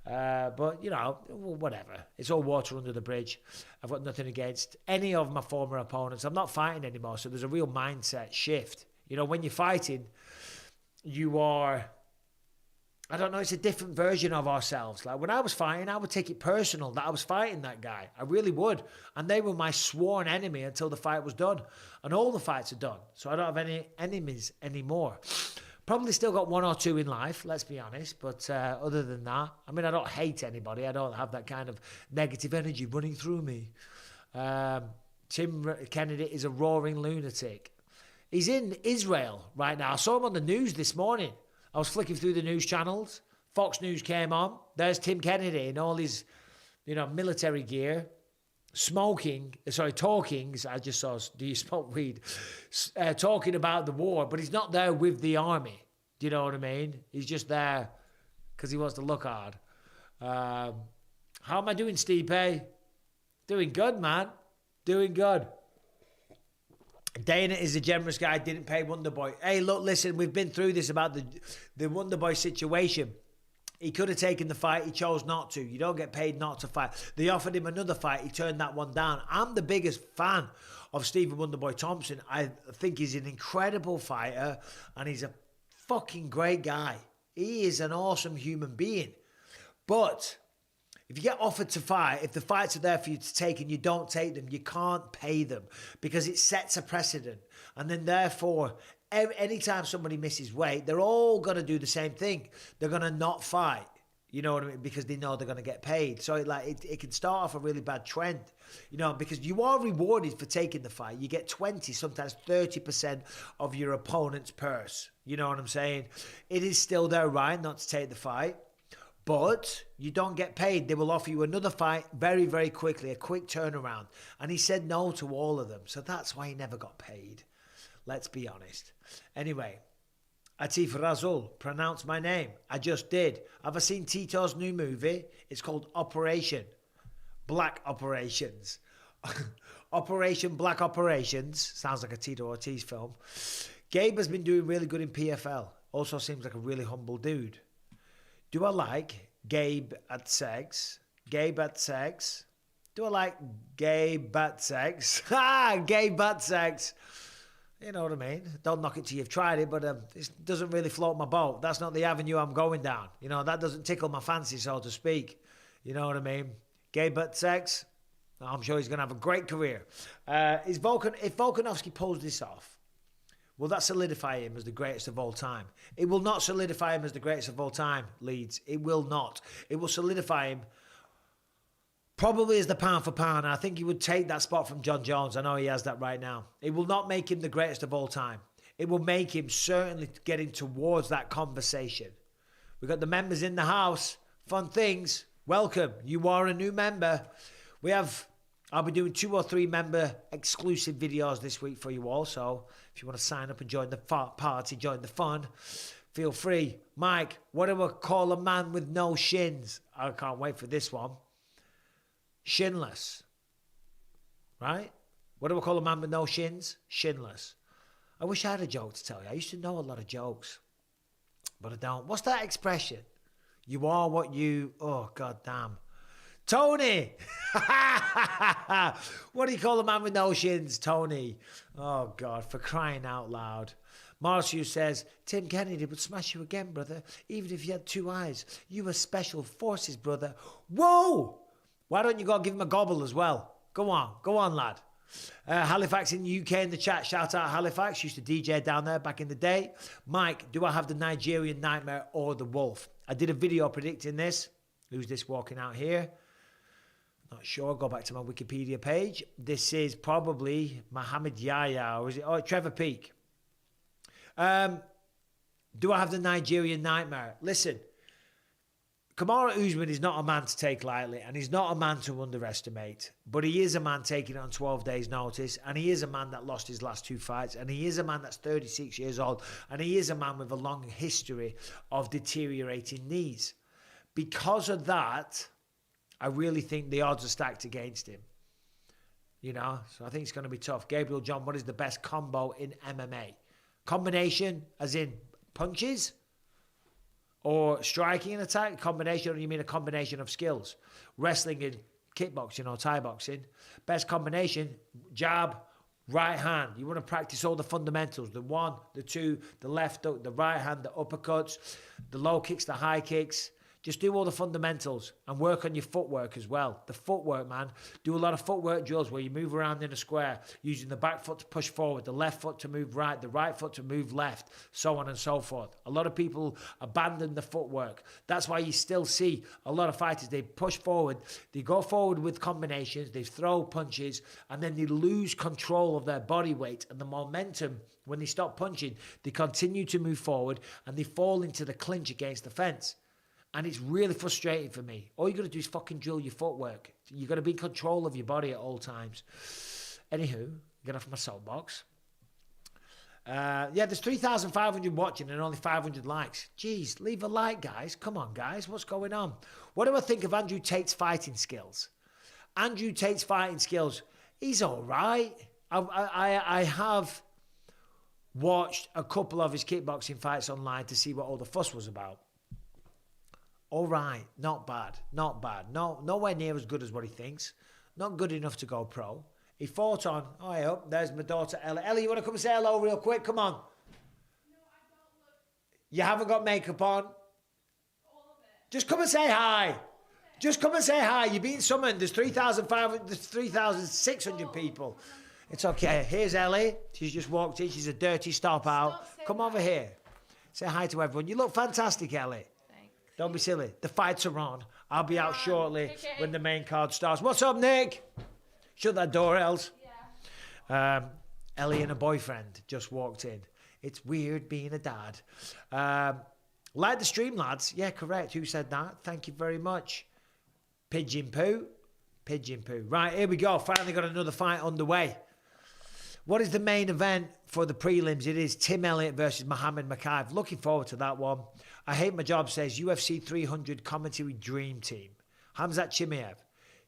But, you know, whatever. It's all water under the bridge. I've got nothing against any of my former opponents. I'm not fighting anymore, so there's a real mindset shift. You know, when you're fighting, you are... I don't know, it's a different version of ourselves. Like when I was fighting, I would take it personal that I was fighting that guy. I really would. And they were my sworn enemy until the fight was done. And all the fights are done. So I don't have any enemies anymore. Probably still got one or two in life, let's be honest. But other than that, I mean, I don't hate anybody. I don't have that kind of negative energy running through me. Tim Kennedy is a roaring lunatic. He's in Israel right now. I saw him on the news this morning. I was flicking through the news channels. Fox News came on. There's Tim Kennedy in all his, you know, military gear, talking. I just saw, do you smoke weed? Talking about the war, but he's not there with the army. Do you know what I mean? He's just there because he wants to look hard. How am I doing, Stipe? Doing good, man. Doing good. Dana is a generous guy, didn't pay Wonderboy. Hey, look, listen, we've been through this about the Wonderboy situation. He could have taken the fight. He chose not to. You don't get paid not to fight. They offered him another fight. He turned that one down. I'm the biggest fan of Stephen Wonderboy Thompson. I think he's an incredible fighter, and he's a fucking great guy. He is an awesome human being. But... if you get offered to fight, if the fights are there for you to take and you don't take them, you can't pay them because it sets a precedent. And then therefore, anytime somebody misses weight, they're all going to do the same thing. They're going to not fight, you know what I mean? Because they know they're going to get paid. So it can start off a really bad trend, you know, because you are rewarded for taking the fight. You get 20, sometimes 30% of your opponent's purse. You know what I'm saying? It is still their right not to take the fight. But you don't get paid. They will offer you another fight very, very quickly, a quick turnaround. And he said no to all of them. So that's why he never got paid. Let's be honest. Anyway, Atif Razul, pronounce my name. I just did. Have I seen Tito's new movie? It's called Operation Black Operations. Operation Black Operations. Sounds like a Tito Ortiz film. Gabe has been doing really good in PFL. Also seems like a really humble dude. Do I like Gabe at sex? Gabe at sex? Do I like Gabe at sex? Gabe at sex. You know what I mean? Don't knock it till you've tried it, but it doesn't really float my boat. That's not the avenue I'm going down. You know, that doesn't tickle my fancy, so to speak. You know what I mean? Gabe at sex? I'm sure he's going to have a great career. If Volkanovski pulls this off, will that solidify him as the greatest of all time? It will not solidify him as the greatest of all time, Leeds. It will not. It will solidify him probably as the pound for pound. I think he would take that spot from John Jones. I know he has that right now. It will not make him the greatest of all time. It will make him certainly getting towards that conversation. We've got the members in the house. Fun things. Welcome. You are a new member. I'll be doing 2 or 3 member exclusive videos this week for you all. So if you want to sign up and join the party, join the fun, feel free. Mike, what do I call a man with no shins? I can't wait for this one. Shinless. Right? What do I call a man with no shins? Shinless. I wish I had a joke to tell you. I used to know a lot of jokes, but I don't. What's that expression? You are what you... Oh, God damn. Tony! What do you call a man with no shins, Tony? Oh, God, for crying out loud. Marciu says, Tim Kennedy would smash you again, brother, even if you had 2 eyes. You were special forces, brother. Whoa! Why don't you go give him a gobble as well? Go on, lad. Halifax in the UK in the chat. Shout out Halifax. Used to DJ down there back in the day. Mike, do I have the Nigerian Nightmare or the Wolf? I did a video predicting this. Who's this walking out here? Not sure. Go back to my Wikipedia page. This is probably Mohamed Yahya, or is it? Oh, Trevor Peake. Do I have the Nigerian Nightmare? Listen, Kamaru Usman is not a man to take lightly, and he's not a man to underestimate, but he is a man taking it on 12 days' notice, and he is a man that lost his last 2 fights, and he is a man that's 36 years old, and he is a man with a long history of deteriorating knees. Because of that, I really think the odds are stacked against him. You know, so I think it's going to be tough. Gabriel John, what is the best combo in MMA? Combination, as in punches? Or striking and attack? Combination, or you mean a combination of skills? Wrestling and kickboxing or Thai boxing. Best combination, jab, right hand. You want to practice all the fundamentals. The 1, the 2, the left hook, the right hand, the uppercuts, the low kicks, the high kicks. Just do all the fundamentals and work on your footwork as well. The footwork, man. Do a lot of footwork drills where you move around in a square, using the back foot to push forward, the left foot to move right, the right foot to move left, so on and so forth. A lot of people abandon the footwork. That's why you still see a lot of fighters, they push forward, they go forward with combinations, they throw punches, and then they lose control of their body weight and the momentum. When they stop punching, they continue to move forward and they fall into the clinch against the fence. And it's really frustrating for me. All you got to do is fucking drill your footwork. You got to be in control of your body at all times. Anywho, get off my soapbox. Yeah, there's 3,500 watching and only 500 likes. Jeez, leave a like, guys. Come on, guys. What's going on? What do I think of Andrew Tate's fighting skills? Andrew Tate's fighting skills, he's all right. I have watched a couple of his kickboxing fights online to see what all the fuss was about. All right, not bad, not bad. No, nowhere near as good as what he thinks. Not good enough to go pro. He fought on. Oh, I hope. There's my daughter, Ellie. Ellie, you want to come and say hello real quick? Come on. No, I don't look. You haven't got makeup on? All of it. Just come and say hi. Just come and say hi. You're being summoned. There's 3,500, there's 3,600 people. It's okay. Here's Ellie. She's just walked in. She's a dirty stop out. Come over here. Say hi to everyone. You look fantastic, Ellie. Don't be silly. The fights are on. I'll be out shortly when the main card starts. What's up, Nick? Shut that door, Els. Yeah. Ellie and a boyfriend just walked in. It's weird being a dad. Like the stream, lads. Yeah, correct. Who said that? Thank you very much. Pigeon poo. Pigeon poo. Right, here we go. Finally got another fight underway. What is the main event for the prelims? It is Tim Elliott versus Islam Makhachev. Looking forward to that one. I Hate My Job says UFC 300 commentary dream team. Khamzat Chimaev,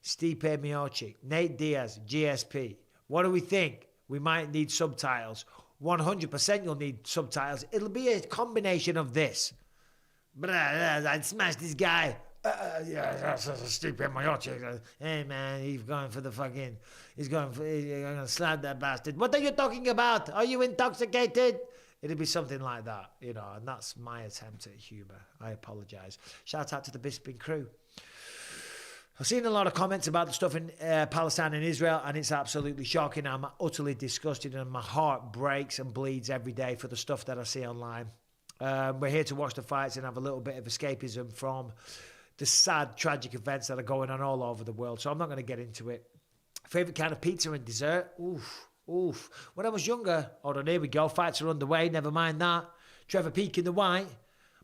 Stipe Miocic, Nate Diaz, GSP. What do we think? We might need subtitles. 100% you'll need subtitles. It'll be a combination of this. I'd smash this guy. That's Stipe Miocic. Hey man, he's going for the fucking. He's going to slap that bastard. What are you talking about? Are you intoxicated? It'd be something like that, you know, and that's my attempt at humour. I apologise. Shout out to the Bisping crew. I've seen a lot of comments about the stuff in Palestine and Israel, and it's absolutely shocking. I'm utterly disgusted, and my heart breaks and bleeds every day for the stuff that I see online. We're here to watch the fights and have a little bit of escapism from the sad, tragic events that are going on all over the world, so I'm not going to get into it. Favourite kind of pizza and dessert? Oof. When I was younger, hold on, here we go. Fights are underway. Never mind that. Trevor Peake in the white.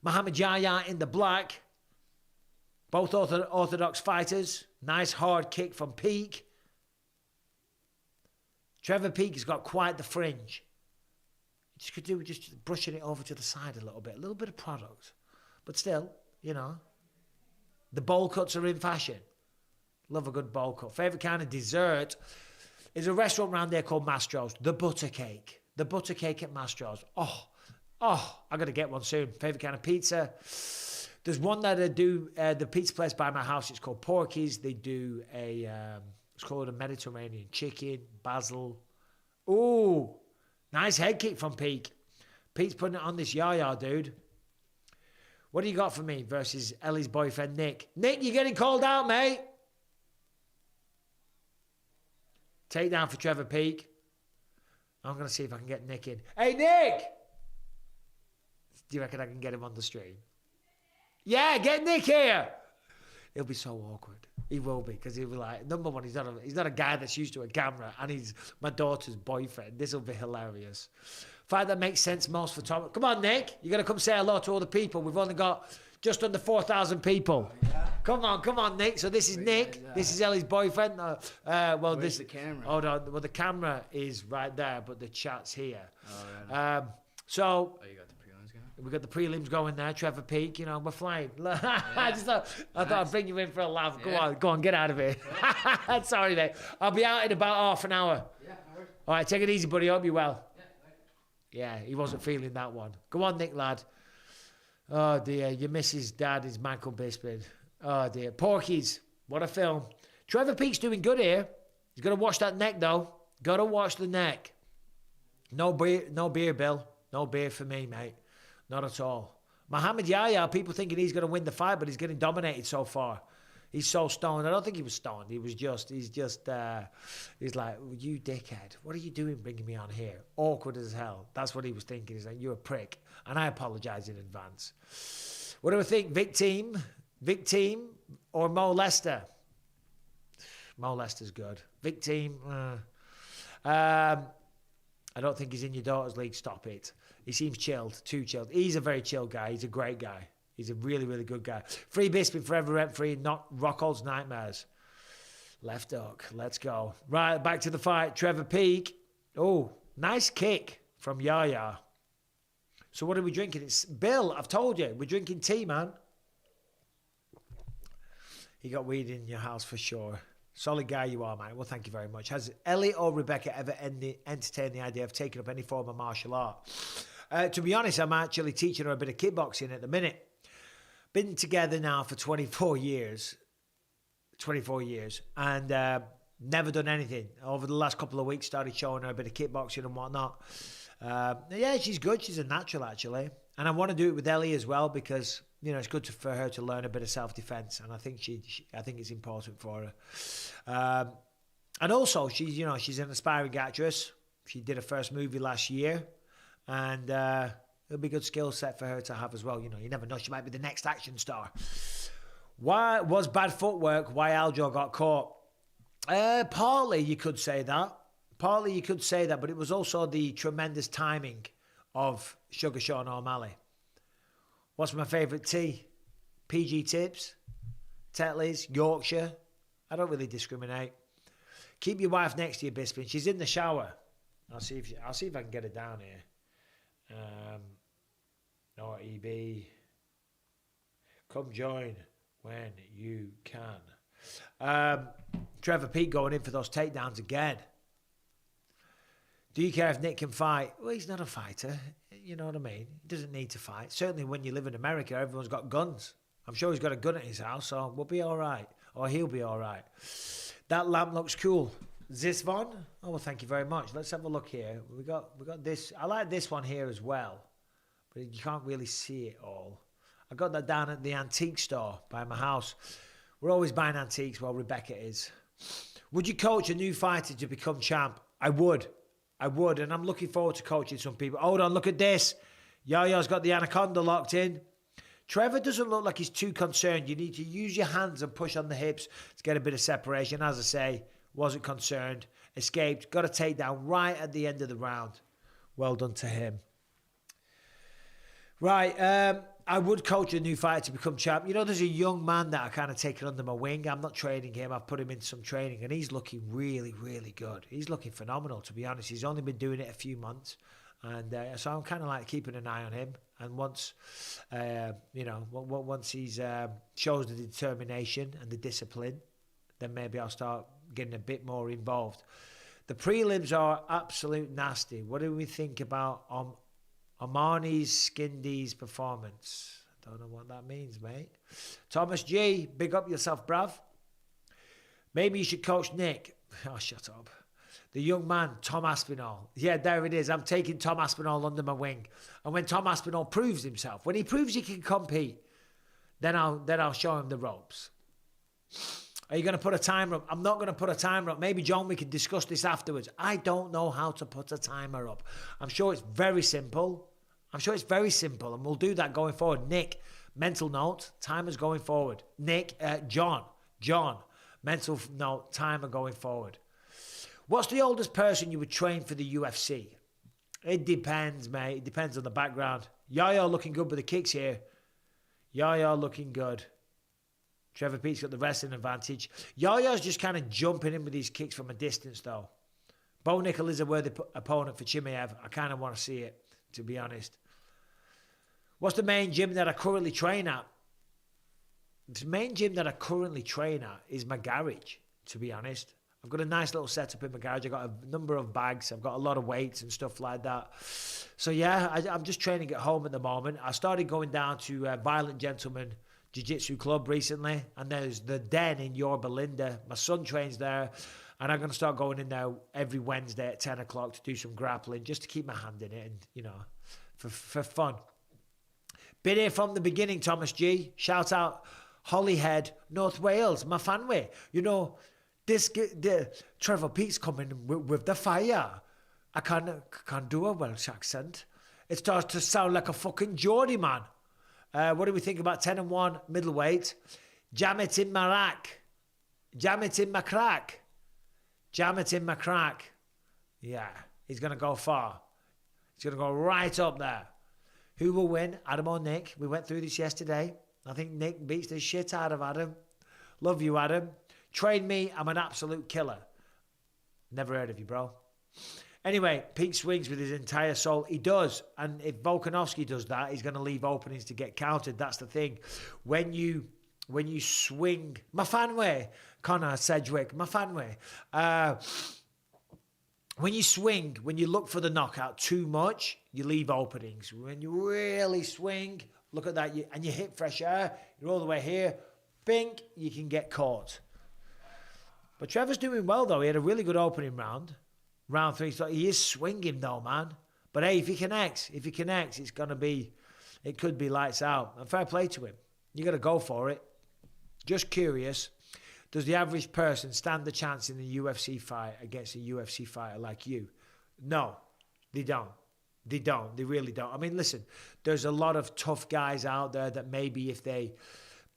Muhammad Yahya in the black. Both orthodox fighters. Nice hard kick from Peake. Trevor Peake has got quite the fringe. You could do with just brushing it over to the side a little bit. A little bit of product. But still, you know. The bowl cuts are in fashion. Love a good bowl cut. Favourite kind of dessert? There's a restaurant around there called Mastro's. The butter cake. The butter cake at Mastro's. Oh, I got to get one soon. Favourite kind of pizza? There's one that I do, the pizza place by my house. It's called Porky's. They do it's called a Mediterranean chicken, basil. Ooh, nice head kick from Peake. Pete's putting it on this yaya, dude. What do you got for me versus Ellie's boyfriend, Nick? Nick, you're getting called out, mate. Takedown for Trevor Peake. I'm going to see if I can get Nick in. Hey, Nick! Do you reckon I can get him on the stream? Yeah, get Nick here! He'll be so awkward. He will be, because he'll be like, number one, he's not a guy that's used to a camera, and he's my daughter's boyfriend. This will be hilarious. Fight that makes sense most for Tom. Come on, Nick. You're going to come say hello to all the people. We've only got Just under 4,000 people. Yeah. Come on, Nick. So this is Nick. This is Ellie's boyfriend. Where's the camera? Hold on. Well, the camera is right there, but the chat's here. Oh, right. So... Oh, you got the prelims going? We got the prelims going there. Trevor Peak, you know, we're flying. I thought I'd bring you in for a laugh. Yeah. Go on, get out of here. Sorry, mate. I'll be out in about half an hour. Yeah, no worries. All right, take it easy, buddy. Hope you're well. Yeah, right. Yeah, he wasn't feeling that one. Go on, Nick, lad. Oh, dear. Your missus' dad is Michael Bisping. Oh, dear. Porkies. What a film. Trevor Peak's doing good here. He's got to watch that neck, though. Got to watch the neck. No beer, Bill. No beer for me, mate. Not at all. Muhammad Yahya, people thinking he's going to win the fight, but he's getting dominated so far. He's so stoned. I don't think he was stoned. He's like, you dickhead, what are you doing bringing me on here? Awkward as hell. That's what he was thinking. He's like, you're a prick. And I apologize in advance. What do we think? Vic Team or Mo Lester? Mo Lester's good. Vic Team, I don't think he's in your daughter's league. Stop it. He seems chilled, too chilled. He's a very chill guy. He's a great guy. He's a really, really good guy. Free Bisping, forever rent free, not Rockhold's nightmares. Left hook. Let's go. Right, back to the fight. Trevor Peak. Oh, nice kick from Yahya. So what are we drinking? It's Bill, I've told you. We're drinking tea, man. You got weed in your house for sure. Solid guy you are, man. Well, thank you very much. Has Ellie or Rebecca ever entertained the idea of taking up any form of martial art? To be honest, I'm actually teaching her a bit of kickboxing at the minute. Been together now for 24 years. 24 years. And never done anything. Over the last couple of weeks, started showing her a bit of kickboxing and whatnot. Yeah, she's good. She's a natural, actually. And I want to do it with Ellie as well because... You know, it's good for her to learn a bit of self-defense, and I think I think it's important for her. And also, she's an aspiring actress. She did her first movie last year, and it'll be a good skill set for her to have as well. You know, you never know; she might be the next action star. Why was bad footwork? Why Aljo got caught? Partly you could say that. But it was also the tremendous timing of Sugar Sean O'Malley. What's my favourite tea? PG Tips, Tetley's, Yorkshire. I don't really discriminate. Keep your wife next to you, Bisping. She's in the shower. I'll see if I can get her down here. No EB. Come join when you can. Trevor Peak going in for those takedowns again. Do you care if Nick can fight? Well, he's not a fighter. You know what I mean? He doesn't need to fight. Certainly when you live in America, everyone's got guns. I'm sure he's got a gun at his house, so we'll be all right. Or he'll be all right. That lamp looks cool. Zisvon? Oh, well, thank you very much. Let's have a look here. We got this. I like this one here as well. But you can't really see it all. I got that down at the antique store by my house. We're always buying antiques while Rebecca is. Would you coach a new fighter to become champ? I would, and I'm looking forward to coaching some people. Hold on, look at this. Yaya's got the anaconda locked in. Trevor doesn't look like he's too concerned. You need to use your hands and push on the hips to get a bit of separation. As I say, wasn't concerned. Escaped, got a takedown right at the end of the round. Well done to him. Right, I would coach a new fighter to become champ. You know, there's a young man that I kind of taken under my wing. I'm not training him. I've put him in some training, and he's looking really, really good. He's looking phenomenal, to be honest. He's only been doing it a few months, and so I'm kind of like keeping an eye on him. And once, once he's shows the determination and the discipline, then maybe I'll start getting a bit more involved. The prelims are absolute nasty. What do we think about Armani's Skindy's performance? Don't know what that means, mate. Thomas G, big up yourself, bruv. Maybe you should coach Nick. Oh, shut up. The young man, Tom Aspinall. Yeah, there it is. I'm taking Tom Aspinall under my wing. And when Tom Aspinall proves himself, when he proves he can compete, then I'll show him the ropes. Are you going to put a timer up? I'm not going to put a timer up. Maybe, John, we can discuss this afterwards. I don't know how to put a timer up. I'm sure it's very simple. And we'll do that going forward. Nick, mental note, timer's going forward. Nick, John, mental note, timer going forward. What's the oldest person you would train for the UFC? It depends, mate. It depends on the background. Yaya looking good with the kicks here. Yaya looking good. Trevor Pete's got the wrestling advantage. Yaya's just kind of jumping in with these kicks from a distance, though. Bo Nickel is a worthy opponent for Chimaev. I kind of want to see it, to be honest. What's the main gym that I currently train at? The main gym that I currently train at is my garage, to be honest. I've got a nice little setup in my garage. I've got a number of bags. I've got a lot of weights and stuff like that. So, yeah, I'm just training at home at the moment. I started going down to Violent Gentleman Jiu-Jitsu Club recently, and there's the Den in Yorba Linda. My son trains there, and I'm going to start going in there every Wednesday at 10 o'clock to do some grappling, just to keep my hand in it and, you know, for fun. Been here from the beginning, Thomas G. Shout out Holyhead, North Wales, my fanway. You know, the Trevor Pete's coming with the fire. I can't do a Welsh accent. It starts to sound like a fucking Geordie, man. What do we think about 10-1 middleweight? Jam it in my rack. Jam it in my crack. Jam it in my crack. Yeah, he's going to go far. He's going to go right up there. Who will win, Adam or Nick? We went through this yesterday. I think Nick beats the shit out of Adam. Love you, Adam. Train me. I'm an absolute killer. Never heard of you, bro. Anyway, Pete swings with his entire soul. He does. And if Volkanovski does that, he's going to leave openings to get countered. That's the thing. When you swing, my fan way, Connor Sedgwick, my fan way. When you swing, when you look for the knockout too much, you leave openings. When you really swing, look at that, and you hit fresh air, you're all the way here, bing, you can get caught. But Trevor's doing well, though. He had a really good opening round. Round 3, so he is swinging, though, man. But, hey, if he connects, it could be lights out. And fair play to him. You got to go for it. Just curious, does the average person stand the chance in a UFC fight against a UFC fighter like you? No, they don't. They don't. They really don't. I mean, listen, there's a lot of tough guys out there that maybe if they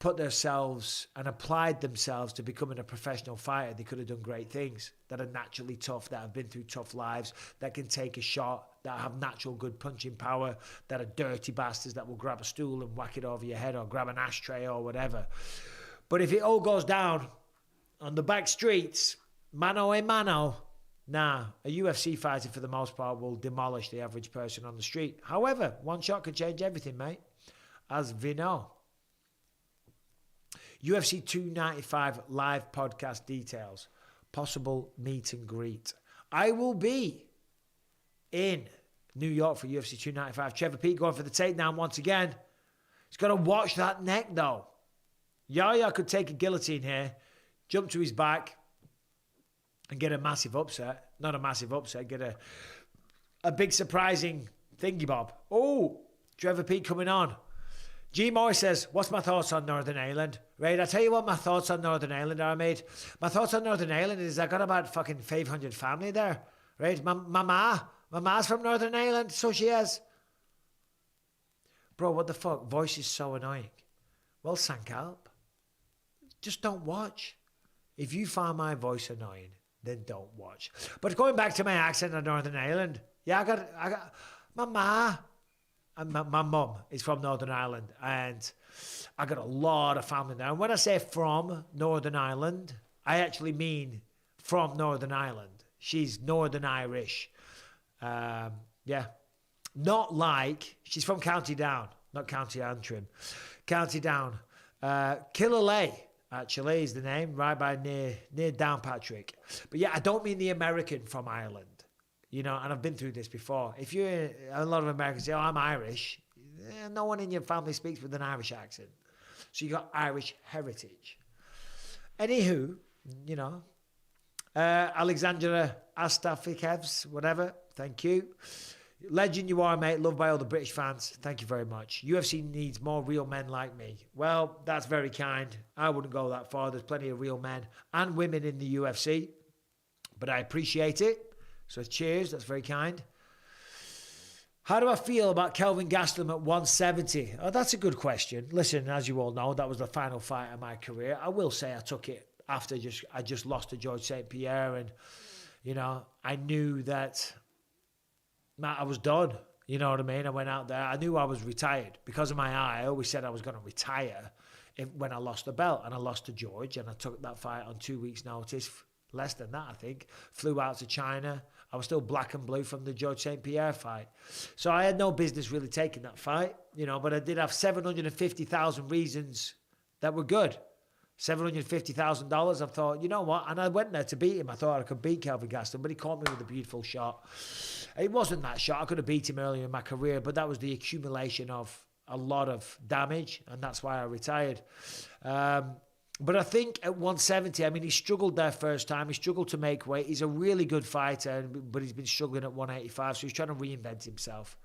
put themselves and applied themselves to becoming a professional fighter, they could have done great things, that are naturally tough, that have been through tough lives, that can take a shot, that have natural good punching power, that are dirty bastards that will grab a stool and whack it over your head or grab an ashtray or whatever. But if it all goes down on the back streets, mano a mano, nah, a UFC fighter for the most part will demolish the average person on the street. However, one shot could change everything, mate, as we know. UFC 295 live podcast details. Possible meet and greet. I will be in New York for UFC 295. Trevor Pete going for the takedown once again. He's got to watch that neck, though. Yaya could take a guillotine here, jump to his back, and get a massive upset. Not a massive upset, get a big surprising thingy bob. Oh, Trevor Pete coming on. G. Moore says, what's my thoughts on Northern Ireland? Right, I'll tell you what my thoughts on Northern Ireland are, mate. My thoughts on Northern Ireland is I got about fucking 500 family there. Right, my ma's from Northern Ireland, so she is. Bro, what the fuck? Voice is so annoying. Well, sank up. Just don't watch. If you find my voice annoying, then don't watch. But going back to my accent on Northern Ireland, yeah, I got my ma. And my mum is from Northern Ireland, and I got a lot of family there. And when I say from Northern Ireland, I actually mean from Northern Ireland. She's Northern Irish. Yeah. Not like, she's from County Down, not County Antrim. County Down. Killalay, actually, is the name, right by near Downpatrick. But yeah, I don't mean the American from Ireland. You know, and I've been through this before. If you're, a lot of Americans say, oh, I'm Irish. No one in your family speaks with an Irish accent. So you got Irish heritage. Anywho, you know, Alexandra Astafikevs, whatever. Thank you. Legend you are, mate. Loved by all the British fans. Thank you very much. UFC needs more real men like me. Well, that's very kind. I wouldn't go that far. There's plenty of real men and women in the UFC. But I appreciate it. So cheers, that's very kind. How do I feel about Kelvin Gastelum at 170? Oh, that's a good question. Listen, as you all know, that was the final fight of my career. I will say I took it after I just lost to George St. Pierre, and you know, I knew that I was done. You know what I mean? I went out there. I knew I was retired. Because of my eye, I always said I was going to retire when I lost the belt. And I lost to George. And I took that fight on 2 weeks' notice. Less than that, I think. Flew out to China. I was still black and blue from the George St. Pierre fight. So I had no business really taking that fight. You know, but I did have 750,000 reasons that were good. $750,000. I thought, you know what? And I went there to beat him. I thought I could beat Kelvin Gaston, but he caught me with a beautiful shot. It wasn't that shot. I could have beat him earlier in my career, but that was the accumulation of a lot of damage, and that's why I retired. But I think at 170, I mean, he struggled there first time. He struggled to make weight. He's a really good fighter, but he's been struggling at 185, so he's trying to reinvent himself.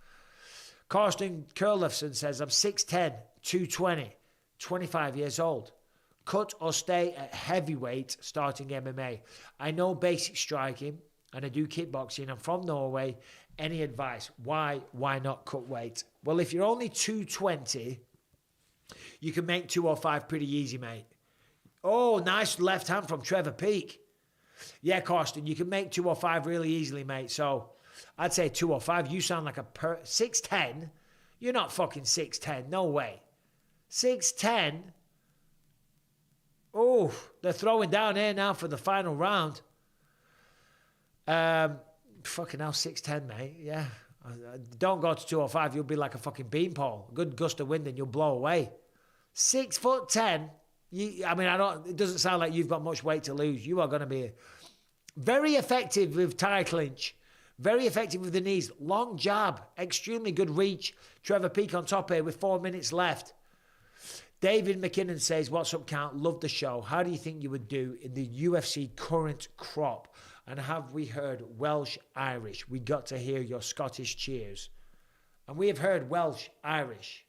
Karsten Kurlefsen says, I'm 6'10", 220, 25 years old. Cut or stay at heavyweight starting MMA. I know basic striking and I do kickboxing. I'm from Norway. Any advice? Why not cut weight? Well, if you're only 220, you can make 205 pretty easy, mate. Oh, nice left hand from Trevor Peake. Yeah, Karsten, you can make 205 really easily, mate. So I'd say 205. You sound like a 6'10". You're not fucking 6'10". No way. 6'10". Oh, they're throwing down here now for the final round. Fucking hell, 6'10", mate. Yeah. Don't go to 205. You'll be like a fucking beanpole. Good gust of wind and you'll blow away. 6'10". It doesn't sound like you've got much weight to lose. You are going to be very effective with tie clinch. Very effective with the knees. Long jab. Extremely good reach. Trevor Peake on top here with 4 minutes left. David McKinnon says, what's up, Count? Love the show. How do you think you would do in the UFC current crop? And have we heard Welsh-Irish? We got to hear your Scottish cheers. And we have heard Welsh-Irish.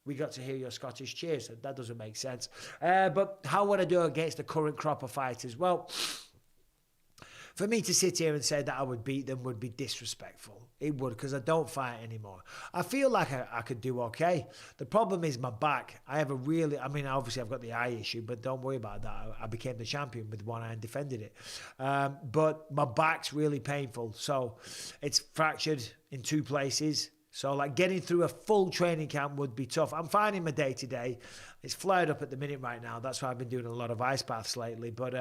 We got to hear your Scottish cheers. That doesn't make sense. But how would I do against the current crop of fighters? Well, for me to sit here and say that I would beat them would be disrespectful. It would, because I don't fight anymore. I feel like I could do okay. The problem is my back. Obviously I've got the eye issue, but don't worry about that. I became the champion with one eye and defended it. But my back's really painful. So it's fractured in 2 places. So like getting through a full training camp would be tough. I'm finding my day to day. It's flared up at the minute right now. That's why I've been doing a lot of ice baths lately. But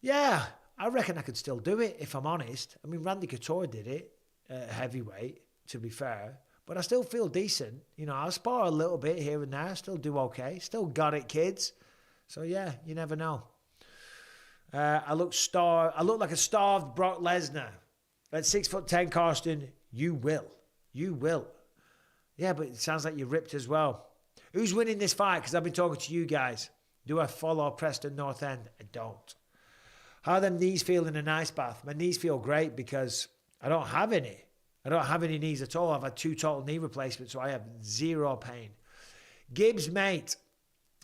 yeah, I reckon I could still do it if I'm honest. I mean, Randy Couture did it heavyweight, to be fair. But I still feel decent. You know, I'll spar a little bit here and there. Still do okay. Still got it, kids. So yeah, you never know. I look like a starved Brock Lesnar. At 6'10", Karsten, you will. You will. Yeah, but it sounds like you're ripped as well. Who's winning this fight? Because I've been talking to you guys. Do I follow Preston North End? I don't. How are them knees feel in an ice bath? My knees feel great because I don't have any. I don't have any knees at all. I've had 2 total knee replacements, so I have 0 pain. Gibbs, mate,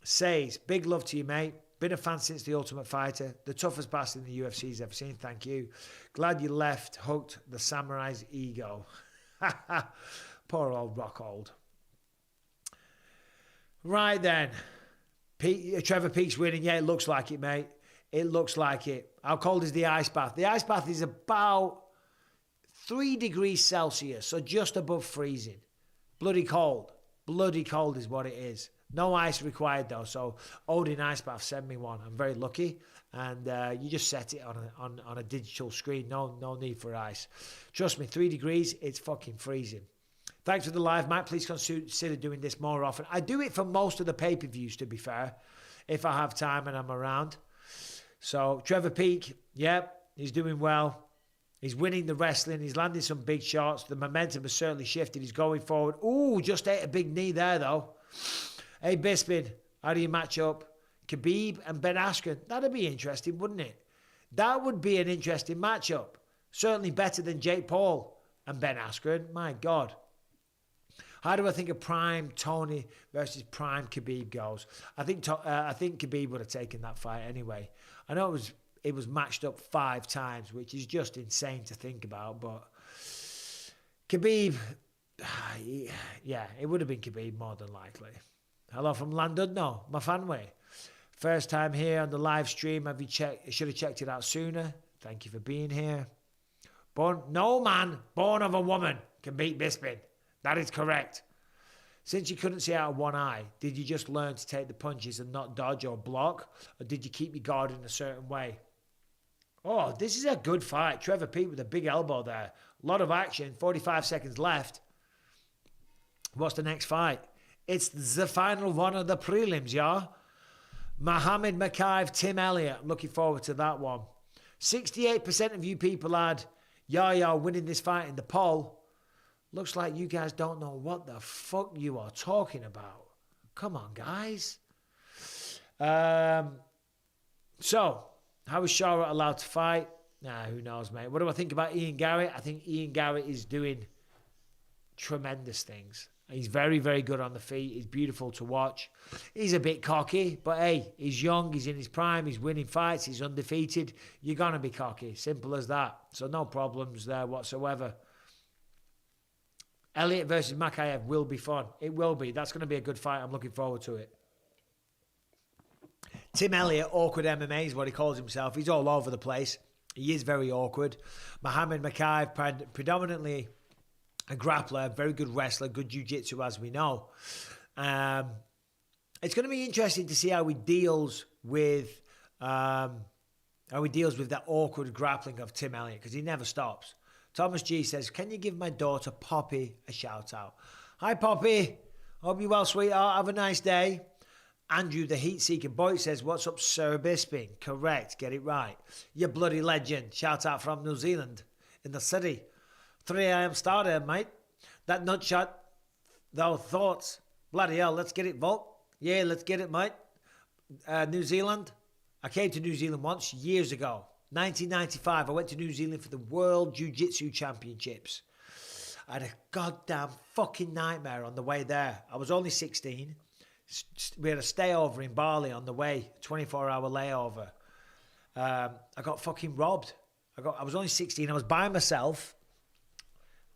says, big love to you, mate. Been a fan since The Ultimate Fighter. The toughest bastard in the UFC's ever seen. Thank you. Glad you left. Hooked the samurai's ego. Poor old Rockhold. Right then. Trevor Peake's winning. Yeah, it looks like it, mate. It looks like it. How cold is the ice bath? The ice bath is about 3 degrees Celsius, so just above freezing. Bloody cold. Bloody cold is what it is. No ice required though, so Odin Ice Bath sent me one. I'm very lucky, and you just set it on a digital screen. No need for ice. Trust me, 3 degrees, it's fucking freezing. Thanks for the live, Matt. Please consider doing this more often. I do it for most of the pay-per-views, to be fair, if I have time and I'm around. So Trevor Peake, he's doing well. He's winning the wrestling. He's landing some big shots. The momentum has certainly shifted. He's going forward. Ooh, just ate a big knee there, though. Hey, Bisping, how do you match up? Khabib and Ben Askren. That'd be interesting, wouldn't it? That would be an interesting matchup. Certainly better than Jake Paul and Ben Askren. My God. How do I think a prime Tony versus prime Khabib goes? I think Khabib would have taken that fight anyway. I know it was matched up 5 times, which is just insane to think about. But Khabib, yeah, it would have been Khabib more than likely. Hello from London. No, my fanway. First time here on the live stream. Should have checked it out sooner. Thank you for being here. No man born of a woman can beat Bisping. That is correct. Since you couldn't see out of one eye, did you just learn to take the punches and not dodge or block? Or did you keep your guard in a certain way? Oh, this is a good fight. Trevor Peete with a big elbow there. A lot of action. 45 seconds left. What's the next fight? It's the final one of the prelims, yeah? Islam Makhachev, Tim Elliott. I'm looking forward to that one. 68% of you people had Yahya winning this fight in the poll. Looks like you guys don't know what the fuck you are talking about. Come on, guys. So, how is Charlotte allowed to fight? Nah, who knows, mate. What do I think about Ian Garrett? I think Ian Garrett is doing tremendous things. He's very, very good on the feet. He's beautiful to watch. He's a bit cocky, but hey, he's young. He's in his prime. He's winning fights. He's undefeated. You're going to be cocky. Simple as that. So no problems there whatsoever. Elliott versus Makhachev will be fun. It will be. That's going to be a good fight. I'm looking forward to it. Tim Elliott, awkward MMA is what he calls himself. He's all over the place. He is very awkward. Islam Makhachev, predominantly a grappler, very good wrestler, good jiu-jitsu, as we know. It's going to be interesting to see how he deals with that awkward grappling of Tim Elliott, because he never stops. Thomas G says, can you give my daughter Poppy a shout out? Hi Poppy, hope you're well, sweetheart. Have a nice day. Andrew the Heat Seeker Boy says, what's up, Sir Bisping? Correct, get it right. You bloody legend. Shout out from New Zealand in the city. 3 a.m. starter, mate. That nutshot, those thoughts. Bloody hell, let's get it, Volk. Yeah, let's get it, mate. New Zealand. I came to New Zealand once, years ago. 1995, I went to New Zealand for the World Jiu-Jitsu Championships. I had a goddamn fucking nightmare on the way there. I was only 16. We had a stayover in Bali on the way, 24-hour layover. I got fucking robbed. I was only 16. I was by myself.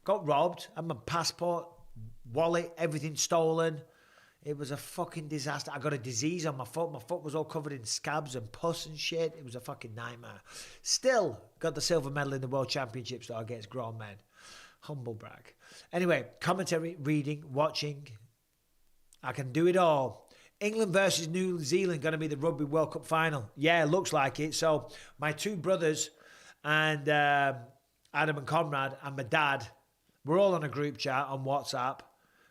Got robbed. Had my passport, wallet, everything stolen. It was a fucking disaster. I got a disease on my foot. My foot was all covered in scabs and pus and shit. It was a fucking nightmare. Still got the silver medal in the World Championships though against grown men. Humble brag. Anyway, commentary, reading, watching. I can do it all. England versus New Zealand going to be the Rugby World Cup final. Yeah, looks like it. So my two brothers and Adam and Conrad and my dad, we're all on a group chat on WhatsApp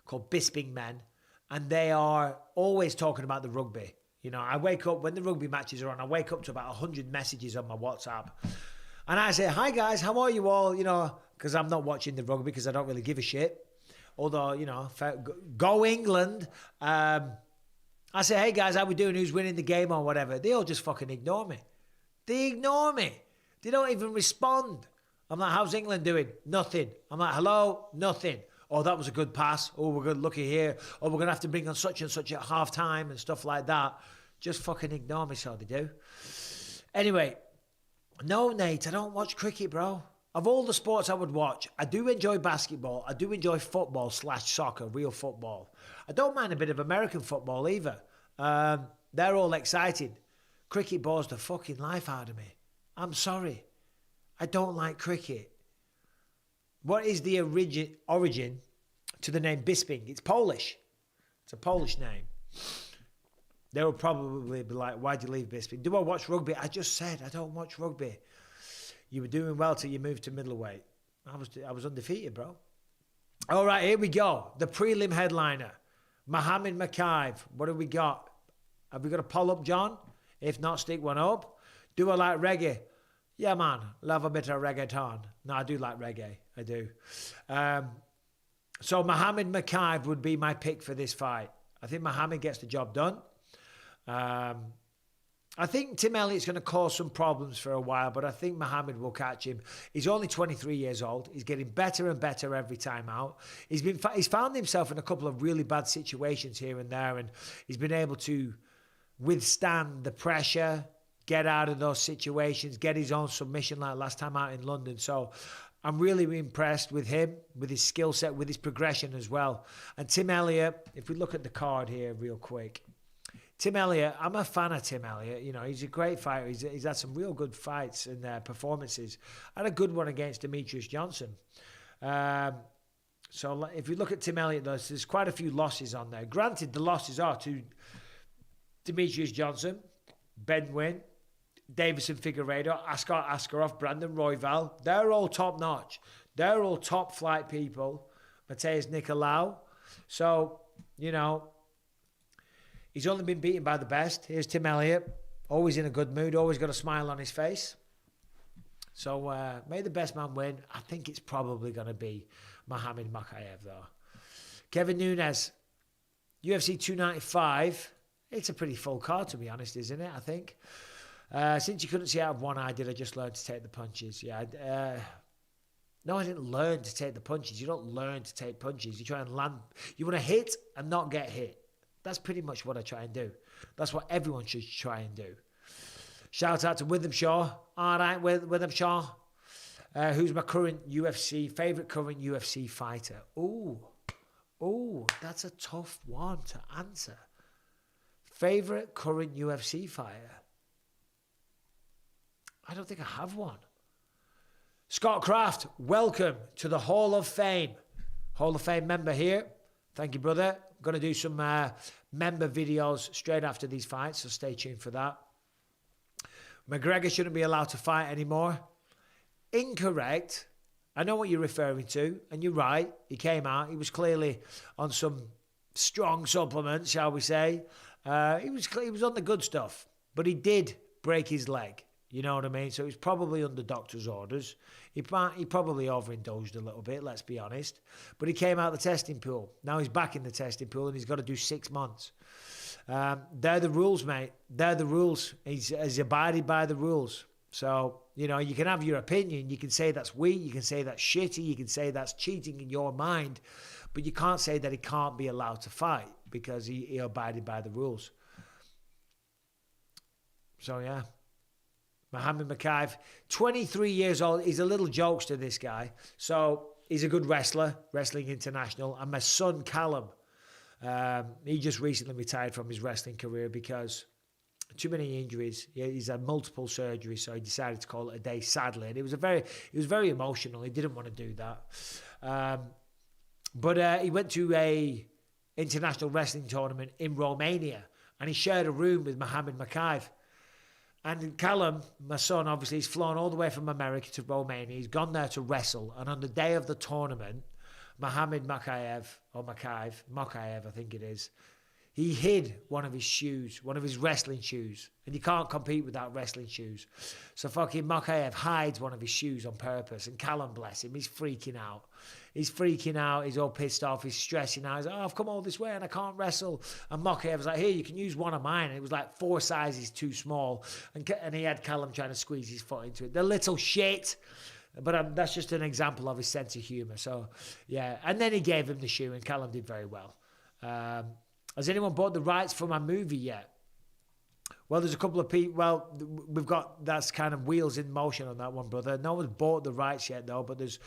called Bisping Men. And they are always talking about the rugby. You know, I wake up, when the rugby matches are on, I wake up to about 100 messages on my WhatsApp. And I say, hi guys, how are you all? You know, because I'm not watching the rugby because I don't really give a shit. Although, you know, go England. I say, hey guys, how we doing? Who's winning the game or whatever? They all just fucking ignore me. They ignore me. They don't even respond. I'm like, how's England doing? Nothing. I'm like, hello? Nothing. Oh, that was a good pass. Oh, we're good. Looky here. Oh, we're going to have to bring on such and such at half time and stuff like that. Just fucking ignore me, so they do. Anyway, no, Nate, I don't watch cricket, bro. Of all the sports I would watch, I do enjoy basketball. I do enjoy football / soccer, real football. I don't mind a bit of American football either. They're all exciting. Cricket bores the fucking life out of me. I'm sorry. I don't like cricket. What is the origin to the name Bisping? It's Polish. It's a Polish name. They will probably be like, why'd you leave Bisping? Do I watch rugby? I just said I don't watch rugby. You were doing well till you moved to middleweight. I was undefeated, bro. All right, here we go. The prelim headliner. Islam Makhachev. What have we got? Have we got a poll up, John? If not, stick one up. Do I like reggae? Yeah, man. Love a bit of reggaeton. No, I do like reggae. I do. So Islam Makhachev would be my pick for this fight. I think Muhammad gets the job done. I think Tim Elliott's going to cause some problems for a while, but I think Muhammad will catch him. He's only 23 years old. He's getting better and better every time out. He's found himself in a couple of really bad situations here and there, and he's been able to withstand the pressure, get out of those situations, get his own submission like last time out in London. So I'm really impressed with him, with his skill set, with his progression as well. And Tim Elliott, if we look at the card here real quick, Tim Elliott, I'm a fan of Tim Elliott. You know, he's a great fighter. He's had some real good fights and performances. Had a good one against Demetrius Johnson. So if you look at Tim Elliott, there's quite a few losses on there. Granted, the losses are to Demetrius Johnson, Ben Wynn, Davison Figueiredo, Askar Askarov, Brandon Royval. They're all top-notch. They're all top-flight people. Mateus Nicolau. So, you know, he's only been beaten by the best. Here's Tim Elliott, always in a good mood, always got a smile on his face. So may the best man win. I think it's probably going to be Mohamed Makhachev, though. Kevin Nunes, UFC 295. It's a pretty full card, to be honest, isn't it, I think? Since you couldn't see out of one eye, did I just learn to take the punches? Yeah. No, I didn't learn to take the punches. You don't learn to take punches. You try and land. You want to hit and not get hit. That's pretty much what I try and do. That's what everyone should try and do. Shout out to Witham Shaw. All right, Witham Shaw. Who's my favourite current UFC fighter? Ooh, that's a tough one to answer. Favourite current UFC fighter? I don't think I have one. Scott Kraft, welcome to the Hall of Fame. Hall of Fame member here. Thank you, brother. I'm going to do some member videos straight after these fights, so stay tuned for that. McGregor shouldn't be allowed to fight anymore. Incorrect. I know what you're referring to, and you're right. He came out. He was clearly on some strong supplements, shall we say. He was on the good stuff, but he did break his leg. You know what I mean? So he's probably under doctor's orders. He probably overindulged a little bit, let's be honest. But he came out of the testing pool. Now he's back in the testing pool and he's got to do 6 months. They're the rules, mate. They're the rules. He's abided by the rules. So, you know, you can have your opinion. You can say that's weak. You can say that's shitty. You can say that's cheating in your mind. But you can't say that he can't be allowed to fight because he abided by the rules. So, yeah. Mohamed Makhachev, 23 years old. He's a little jokester, this guy. So he's a good wrestler, wrestling international. And my son, Callum, he just recently retired from his wrestling career because too many injuries. He's had multiple surgeries, so he decided to call it a day, sadly. And it was very emotional. He didn't want to do that. But he went to a international wrestling tournament in Romania, and he shared a room with Mohamed Makhachev. And Callum, my son, obviously, he's flown all the way from America to Romania. He's gone there to wrestle. And on the day of the tournament, Mohamed Makhachev, I think it is, he hid one of his shoes, one of his wrestling shoes. And you can't compete without wrestling shoes. So fucking Makhachev hides one of his shoes on purpose. And Callum, bless him, he's freaking out. He's all pissed off. He's stressing out. He's like, I've come all this way and I can't wrestle. And Makhachev was like, here, you can use one of mine. And it was like 4 sizes too small. And he had Callum trying to squeeze his foot into it. The little shit. But that's just an example of his sense of humour. So, yeah. And then he gave him the shoe and Callum did very well. Has anyone bought the rights for my movie yet? Well, there's a couple of people. Well, we've got, that's kind of wheels in motion on that one, brother. No one's bought the rights yet, though, but there's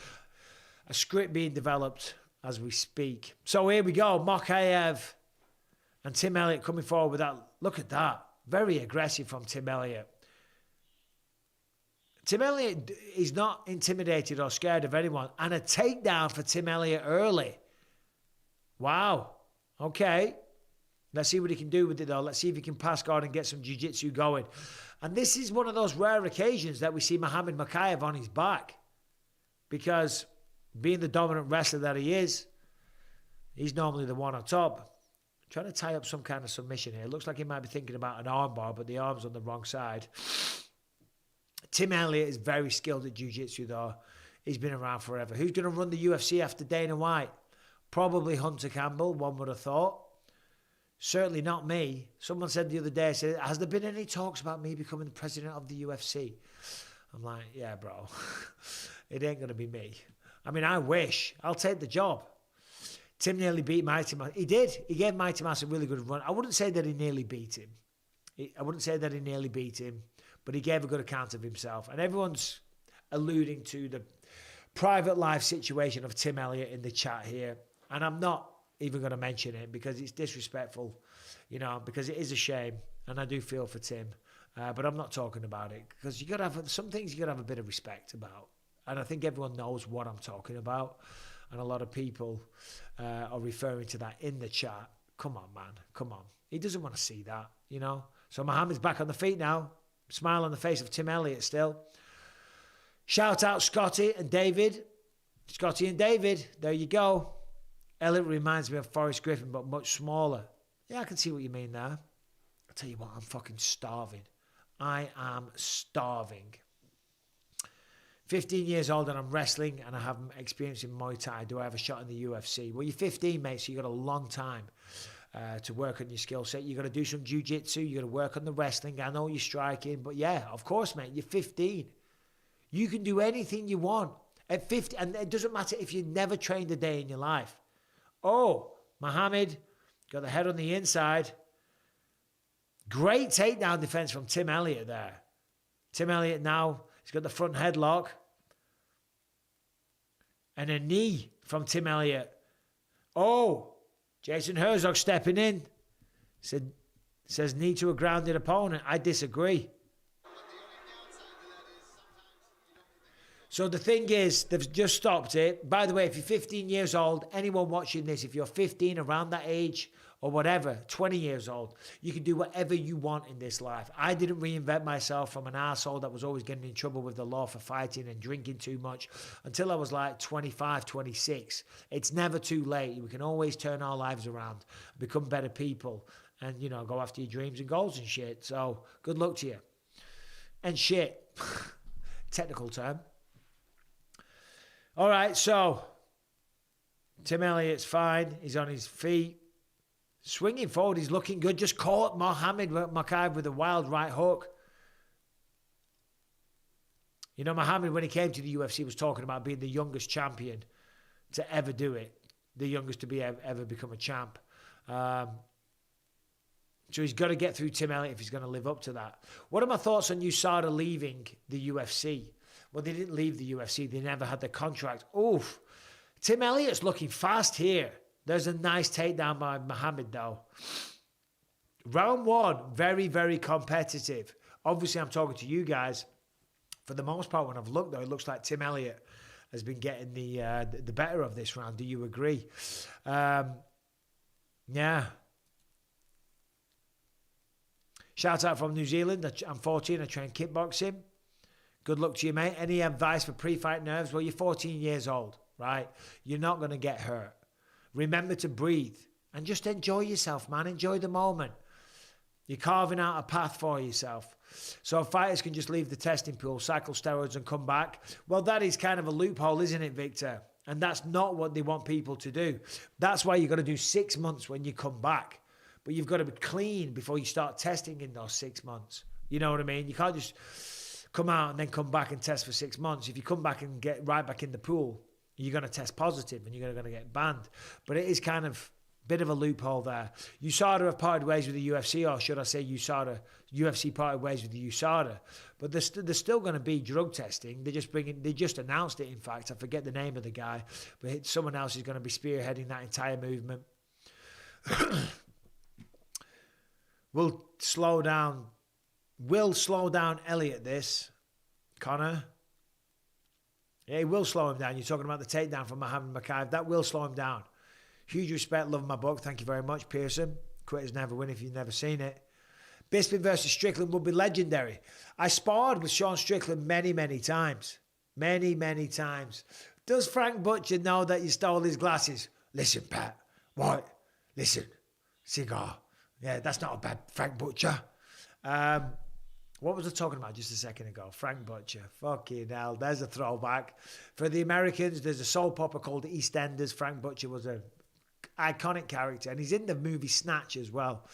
a script being developed as we speak. So here we go. Makhachev and Tim Elliott coming forward with that. Look at that. Very aggressive from Tim Elliott. Tim Elliott is not intimidated or scared of anyone. And a takedown for Tim Elliott early. Wow. Okay. Let's see what he can do with it, though. Let's see if he can pass guard and get some jiu-jitsu going. And this is one of those rare occasions that we see Mohamed Makhachev on his back. Because being the dominant wrestler that he is, he's normally the one on top. I'm trying to tie up some kind of submission here. It looks like he might be thinking about an armbar, but the arm's on the wrong side. Tim Elliott is very skilled at jiu-jitsu, though. He's been around forever. Who's going to run the UFC after Dana White? Probably Hunter Campbell, one would have thought. Certainly not me. Someone said the other day, has there been any talks about me becoming the president of the UFC? I'm like, yeah, bro. It ain't going to be me. I mean, I wish. I'll take the job. Tim nearly beat Mighty Mouse. He did. He gave Mighty Mouse a really good run. I wouldn't say that he nearly beat him. But he gave a good account of himself. And everyone's alluding to the private life situation of Tim Elliott in the chat here. And I'm not even going to mention it because it's disrespectful, you know, because it is a shame. And I do feel for Tim. But I'm not talking about it because you got to have some things you got to have a bit of respect about. And I think everyone knows what I'm talking about. And a lot of people are referring to that in the chat. Come on, man. Come on. He doesn't want to see that, you know. So Muhammad's back on the feet now. Smile on the face of Tim Elliott still. Shout out Scotty and David. Scotty and David. There you go. Elliott reminds me of Forrest Griffin, but much smaller. Yeah, I can see what you mean there. I'll tell you what, I'm fucking starving. I am starving. 15 years old and I'm wrestling and I have experience in Muay Thai. Do I have a shot in the UFC? Well, you're 15, mate, so you've got a long time to work on your skill set. You've got to do some jiu-jitsu. You've got to work on the wrestling. I know you're striking, but yeah, of course, mate, you're 15. You can do anything you want. At 50, and it doesn't matter if you never trained a day in your life. Oh, Muhammad got the head on the inside. Great takedown defense from Tim Elliott there. Tim Elliott now, he's got the front headlock. And a knee from Tim Elliott. Oh, Jason Herzog stepping in. Says knee to a grounded opponent. I disagree. So the thing is, they've just stopped it. By the way, if you're 15 years old, anyone watching this, if you're 15, around that age, or whatever, 20 years old, you can do whatever you want in this life. I didn't reinvent myself from an arsehole that was always getting in trouble with the law for fighting and drinking too much until I was like 25, 26. It's never too late. We can always turn our lives around, become better people, and, you know, go after your dreams and goals and shit. So good luck to you. And shit. Technical term. All right, so Tim Elliott's fine. He's on his feet. Swinging forward, he's looking good. Just caught Islam Makhachev with a wild right hook. You know, Muhammad, when he came to the UFC, was talking about being the youngest champion to ever do it. The youngest to be ever become a champ. So he's got to get through Tim Elliott if he's going to live up to that. What are my thoughts on USADA leaving the UFC? Well, they didn't leave the UFC. They never had the contract. Oof. Tim Elliott's looking fast here. There's a nice takedown by Muhammad, though. Round one, very, very competitive. Obviously, I'm talking to you guys. For the most part, when I've looked, though, it looks like Tim Elliott has been getting the better of this round. Do you agree? Yeah. Shout out from New Zealand. I'm 14. I train kickboxing. Good luck to you, mate. Any advice for pre-fight nerves? Well, you're 14 years old, right? You're not going to get hurt. Remember to breathe and just enjoy yourself, man. Enjoy the moment. You're carving out a path for yourself. So fighters can just leave the testing pool, cycle steroids and come back. Well, that is kind of a loophole, isn't it, Victor? And that's not what they want people to do. That's why you've got to do 6 months when you come back. But you've got to be clean before you start testing in those 6 months. You know what I mean? You can't just come out and then come back and test for 6 months. If you come back and get right back in the pool, you're going to test positive and you're going to get banned. But it is kind of a bit of a loophole there. USADA have parted ways with the UFC, or should I say UFC parted ways with the USADA. But there's still going to be drug testing. They just announced it, in fact. I forget the name of the guy. But someone else is going to be spearheading that entire movement. Will slow down Elliott this, Connor. Yeah, he will slow him down. You're talking about the takedown from Muhammad Makhachev. That will slow him down. Huge respect. Love my book. Thank you very much, Pearson. Quitters never win if you've never seen it. Bisping versus Strickland would be legendary. I sparred with Sean Strickland many, many times. Many, many times. Does Frank Butcher know that you stole his glasses? Listen, Pat. What? Listen. Cigar. Yeah, that's not a bad Frank Butcher. What was I talking about just a second ago? Frank Butcher. Fucking hell. There's a throwback. For the Americans, there's a soap opera called EastEnders. Frank Butcher was an iconic character. And he's in the movie Snatch as well.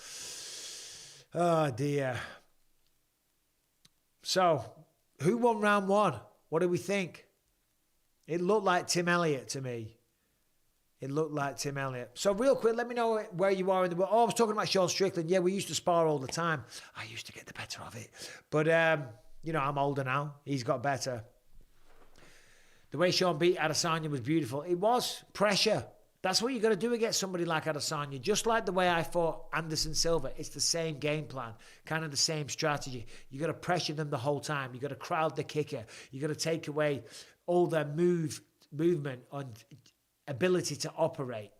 Oh, dear. So, who won round one? What do we think? It looked like Tim Elliott to me. It looked like Tim Elliott. So real quick, let me know where you are in the world. Oh, I was talking about Sean Strickland. Yeah, we used to spar all the time. I used to get the better of it. But, you know, I'm older now. He's got better. The way Sean beat Adesanya was beautiful. It was pressure. That's what you got to do against somebody like Adesanya. Just like the way I fought Anderson Silva, it's the same game plan, kind of the same strategy. You got to pressure them the whole time. You got to crowd the kicker. You got to take away all their movement and ability to operate.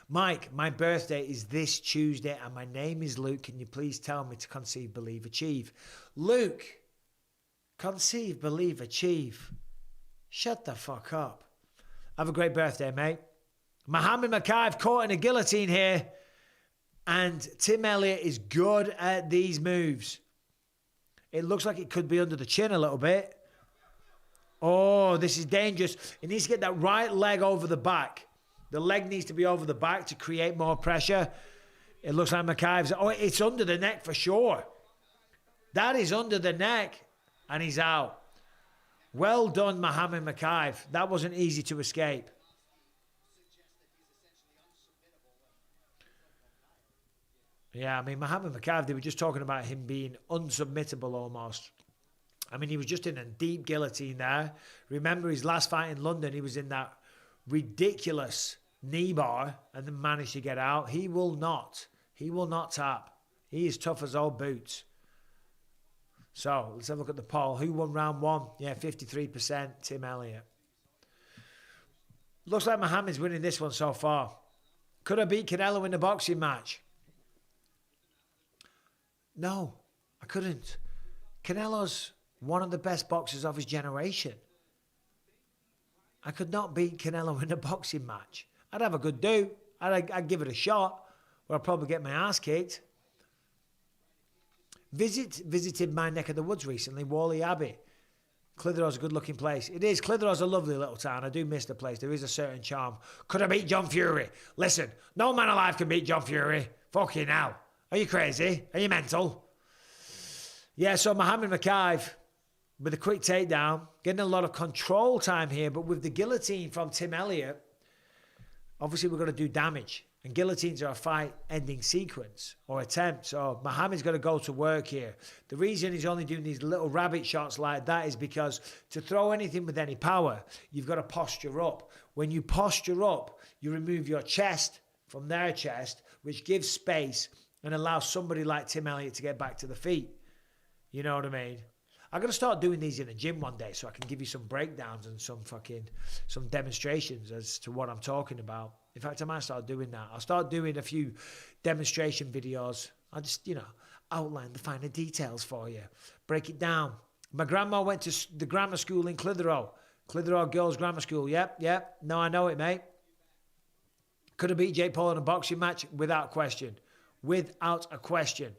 Mike, my birthday is this Tuesday and my name is Luke. Can you please tell me to conceive, believe, achieve? Luke, conceive, believe, achieve. Shut the fuck up. Have a great birthday, mate. Muhammad Makhachev caught in a guillotine here. And Tim Elliott is good at these moves. It looks like it could be under the chin a little bit. Oh, this is dangerous. He needs to get that right leg over the back. The leg needs to be over the back to create more pressure. It looks like Makhachev's... Oh, it's under the neck for sure. That is under the neck. And he's out. Well done, Muhammad Makhachev. That wasn't easy to escape. Yeah, I mean, Muhammad Makhachev, they were just talking about him being unsubmittable almost. I mean, he was just in a deep guillotine there. Remember his last fight in London, he was in that ridiculous knee bar and then managed to get out. He will not tap. He is tough as old boots. So, let's have a look at the poll. Who won round one? Yeah, 53%, Tim Elliott. Looks like Muhammad's winning this one so far. Could I beat Canelo in the boxing match? No, I couldn't. Canelo's one of the best boxers of his generation. I could not beat Canelo in a boxing match. I'd have a good do. I'd give it a shot, or I'd probably get my ass kicked. Visited my neck of the woods recently, Whalley Abbey. Clitheroe's a good-looking place. It is. Clitheroe's a lovely little town. I do miss the place. There is a certain charm. Could I beat John Fury? Listen, no man alive can beat John Fury. Fucking hell. Are you crazy? Are you mental? Yeah, so Muhammad Makhachev with a quick takedown. Getting a lot of control time here, but with the guillotine from Tim Elliott, obviously we're going to do damage. And guillotines are a fight-ending sequence or attempt. So Muhammad's got to go to work here. The reason he's only doing these little rabbit shots like that is because to throw anything with any power, you've got to posture up. When you posture up, you remove your chest from their chest, which gives space and allows somebody like Tim Elliott to get back to the feet. You know what I mean? I'm going to start doing these in the gym one day so I can give you some breakdowns and some demonstrations as to what I'm talking about. In fact, I might start doing that. I'll start doing a few demonstration videos. I'll just, outline the finer details for you. Break it down. My grandma went to the grammar school in Clitheroe. Clitheroe Girls Grammar School. Yep. No, I know it, mate. Could have beat Jake Paul in a boxing match? Without question. Without a question.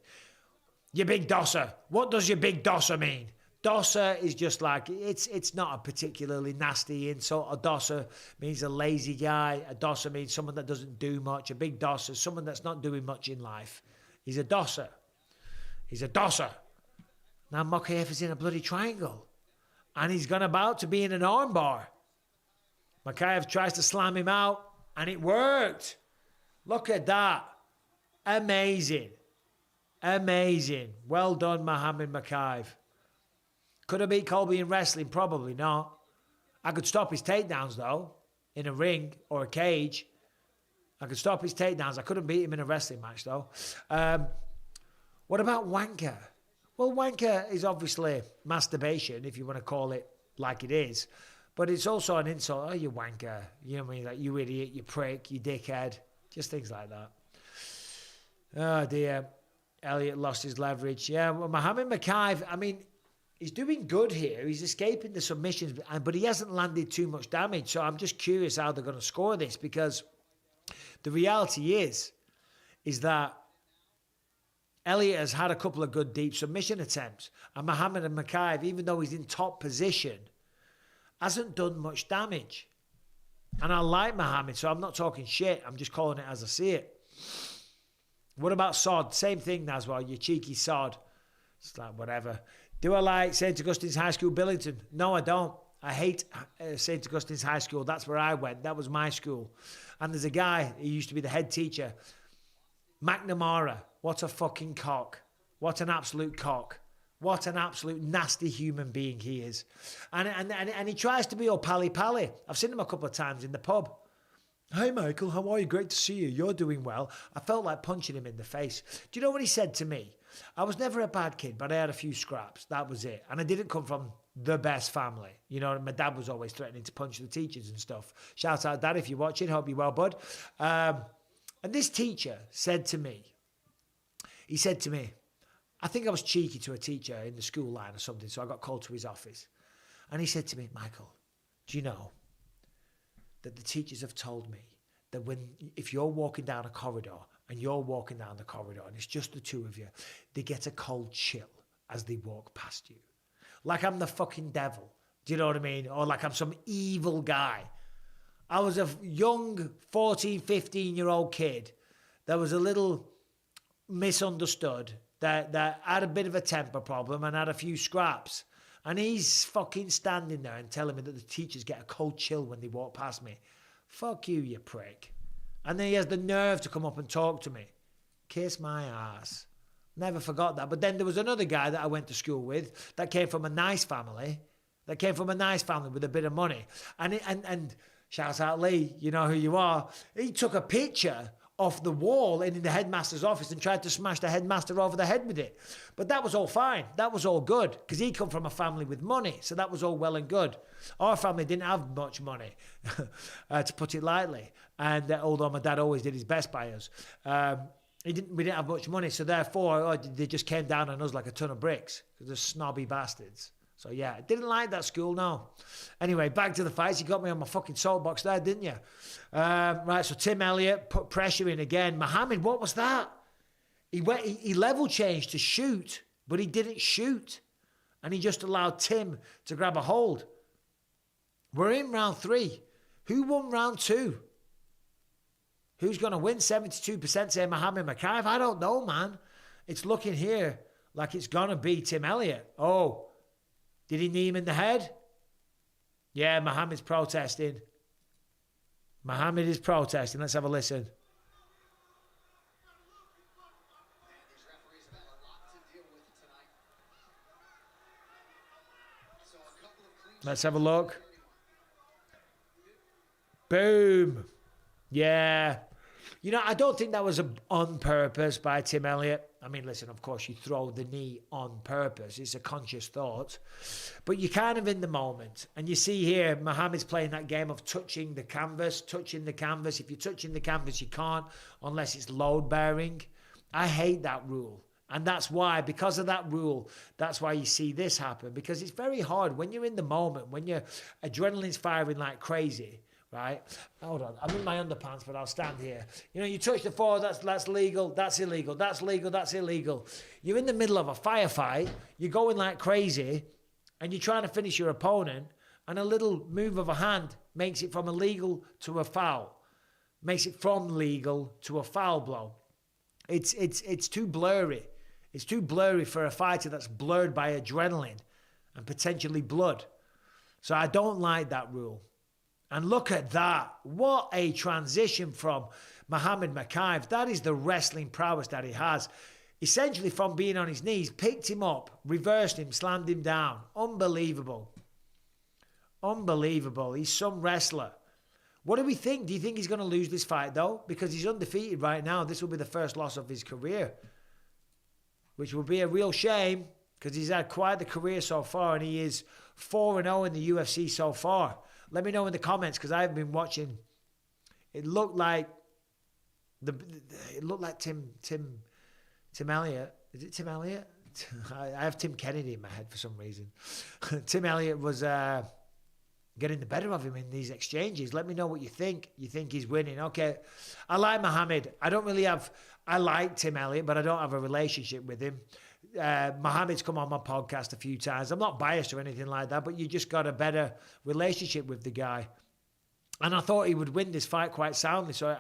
You big dosser. What does your big dosser mean? Dosser is just like, it's not a particularly nasty insult. A dosser means a lazy guy. A dosser means someone that doesn't do much. A big dosser is someone that's not doing much in life. He's a dosser. He's a dosser. Now Makhachev is in a bloody triangle. And he's gone about to be in an armbar. Makhachev tries to slam him out. And it worked. Look at that. Amazing. Amazing. Well done, Muhammad Makhachev. Could I beat Colby in wrestling? Probably not. I could stop his takedowns, though, in a ring or a cage. I could stop his takedowns. I couldn't beat him in a wrestling match, though. What about wanker? Well, wanker is obviously masturbation, if you want to call it like it is. But it's also an insult. Oh, you wanker. You know what I mean? Like, you idiot, you prick, you dickhead. Just things like that. Oh, dear. Elliott lost his leverage. Yeah, well, Muhammad Makhachev, I mean, he's doing good here. He's escaping the submissions, but he hasn't landed too much damage. So I'm just curious how they're going to score this, because the reality is that Elliott has had a couple of good deep submission attempts. And Muhammad Makhachev, even though he's in top position, hasn't done much damage. And I like Muhammad, so I'm not talking shit. I'm just calling it as I see it. What about sod? Same thing as well, you cheeky sod. It's like, whatever. Do I like St. Augustine's High School, Billington? No, I don't. I hate St. Augustine's High School. That's where I went. That was my school. And there's a guy, he used to be the head teacher. McNamara. What a fucking cock. What an absolute cock. What an absolute nasty human being he is. And he tries to be all pally-pally. I've seen him a couple of times in the pub. Hey, Michael, how are you? Great to see you. You're doing well. I felt like punching him in the face. Do you know what he said to me? I was never a bad kid, but I had a few scraps. That was it. And I didn't come from the best family. You know, my dad was always threatening to punch the teachers and stuff. Shout out, Dad, if you're watching. Hope you're well, bud. And this teacher said to me, I think I was cheeky to a teacher in the school line or something, so I got called to his office. And he said to me, Michael, do you know that the teachers have told me that if you're walking down a corridor and you're walking down the corridor and it's just the two of you, they get a cold chill as they walk past you. Like I'm the fucking devil. Do you know what I mean? Or like I'm some evil guy. I was a young 14, 15-year-old kid that was a little misunderstood, that had a bit of a temper problem and had a few scraps. And he's fucking standing there and telling me that the teachers get a cold chill when they walk past me. Fuck you, you prick. And then he has the nerve to come up and talk to me. Kiss my ass. Never forgot that. But then there was another guy that I went to school with that came from a nice family. With a bit of money. And shouts out Lee, you know who you are. He took a picture off the wall in the headmaster's office and tried to smash the headmaster over the head with it. But that was all fine. That was all good because he come from a family with money. So that was all well and good. Our family didn't have much money, to put it lightly. And although my dad always did his best by us, we didn't have much money. So therefore, they just came down on us like a ton of bricks because they're snobby bastards. So yeah, I didn't like that school, no. Anyway, back to the fights. You got me on my fucking soapbox there, didn't you? Right, so Tim Elliott put pressure in again. Muhammad, what was that? He level changed to shoot, but he didn't shoot. And he just allowed Tim to grab a hold. We're in round 3. Who won round 2? Who's going to win? 72% say Muhammad Makhachev. I don't know, man. It's looking here like it's going to be Tim Elliott. Oh, did he knee him in the head? Yeah, Muhammad's protesting. Muhammad is protesting. Let's have a listen. Let's have a look. Boom. Yeah. You know, I don't think that was on purpose by Tim Elliott. I mean, listen, of course, you throw the knee on purpose. It's a conscious thought. But you're kind of in the moment. And you see here, Muhammad's playing that game of touching the canvas. If you're touching the canvas, you can't unless it's load-bearing. I hate that rule. And that's why, because of that rule, that's why you see this happen. Because it's very hard when you're in the moment, when your adrenaline's firing like crazy. Right? Hold on. I'm in my underpants, but I'll stand here. You know, you touch the floor, that's legal, that's illegal, that's legal, that's illegal. You're in the middle of a firefight, you're going like crazy, and you're trying to finish your opponent, and a little move of a hand makes it from illegal to a foul. Makes it from legal to a foul blow. It's too blurry. It's too blurry for a fighter that's blurred by adrenaline and potentially blood. So I don't like that rule. And look at that. What a transition from Muhammad Makhachev. That is the wrestling prowess that he has. Essentially from being on his knees, picked him up, reversed him, slammed him down. Unbelievable. Unbelievable. He's some wrestler. What do we think? Do you think he's going to lose this fight though? Because he's undefeated right now. This will be the first loss of his career. Which will be a real shame because he's had quite the career so far and he is 4-0 in the UFC so far. Let me know in the comments because I've been watching. It looked like Tim Elliott. Is it Tim Elliott? I have Tim Kennedy in my head for some reason. Tim Elliott was getting the better of him in these exchanges. Let me know what you think. You think he's winning? Okay, I like Muhammad. I like Tim Elliott, but I don't have a relationship with him. Muhammad's come on my podcast a few times. I'm not biased or anything like that, but you just got a better relationship with the guy. And I thought he would win this fight quite soundly, so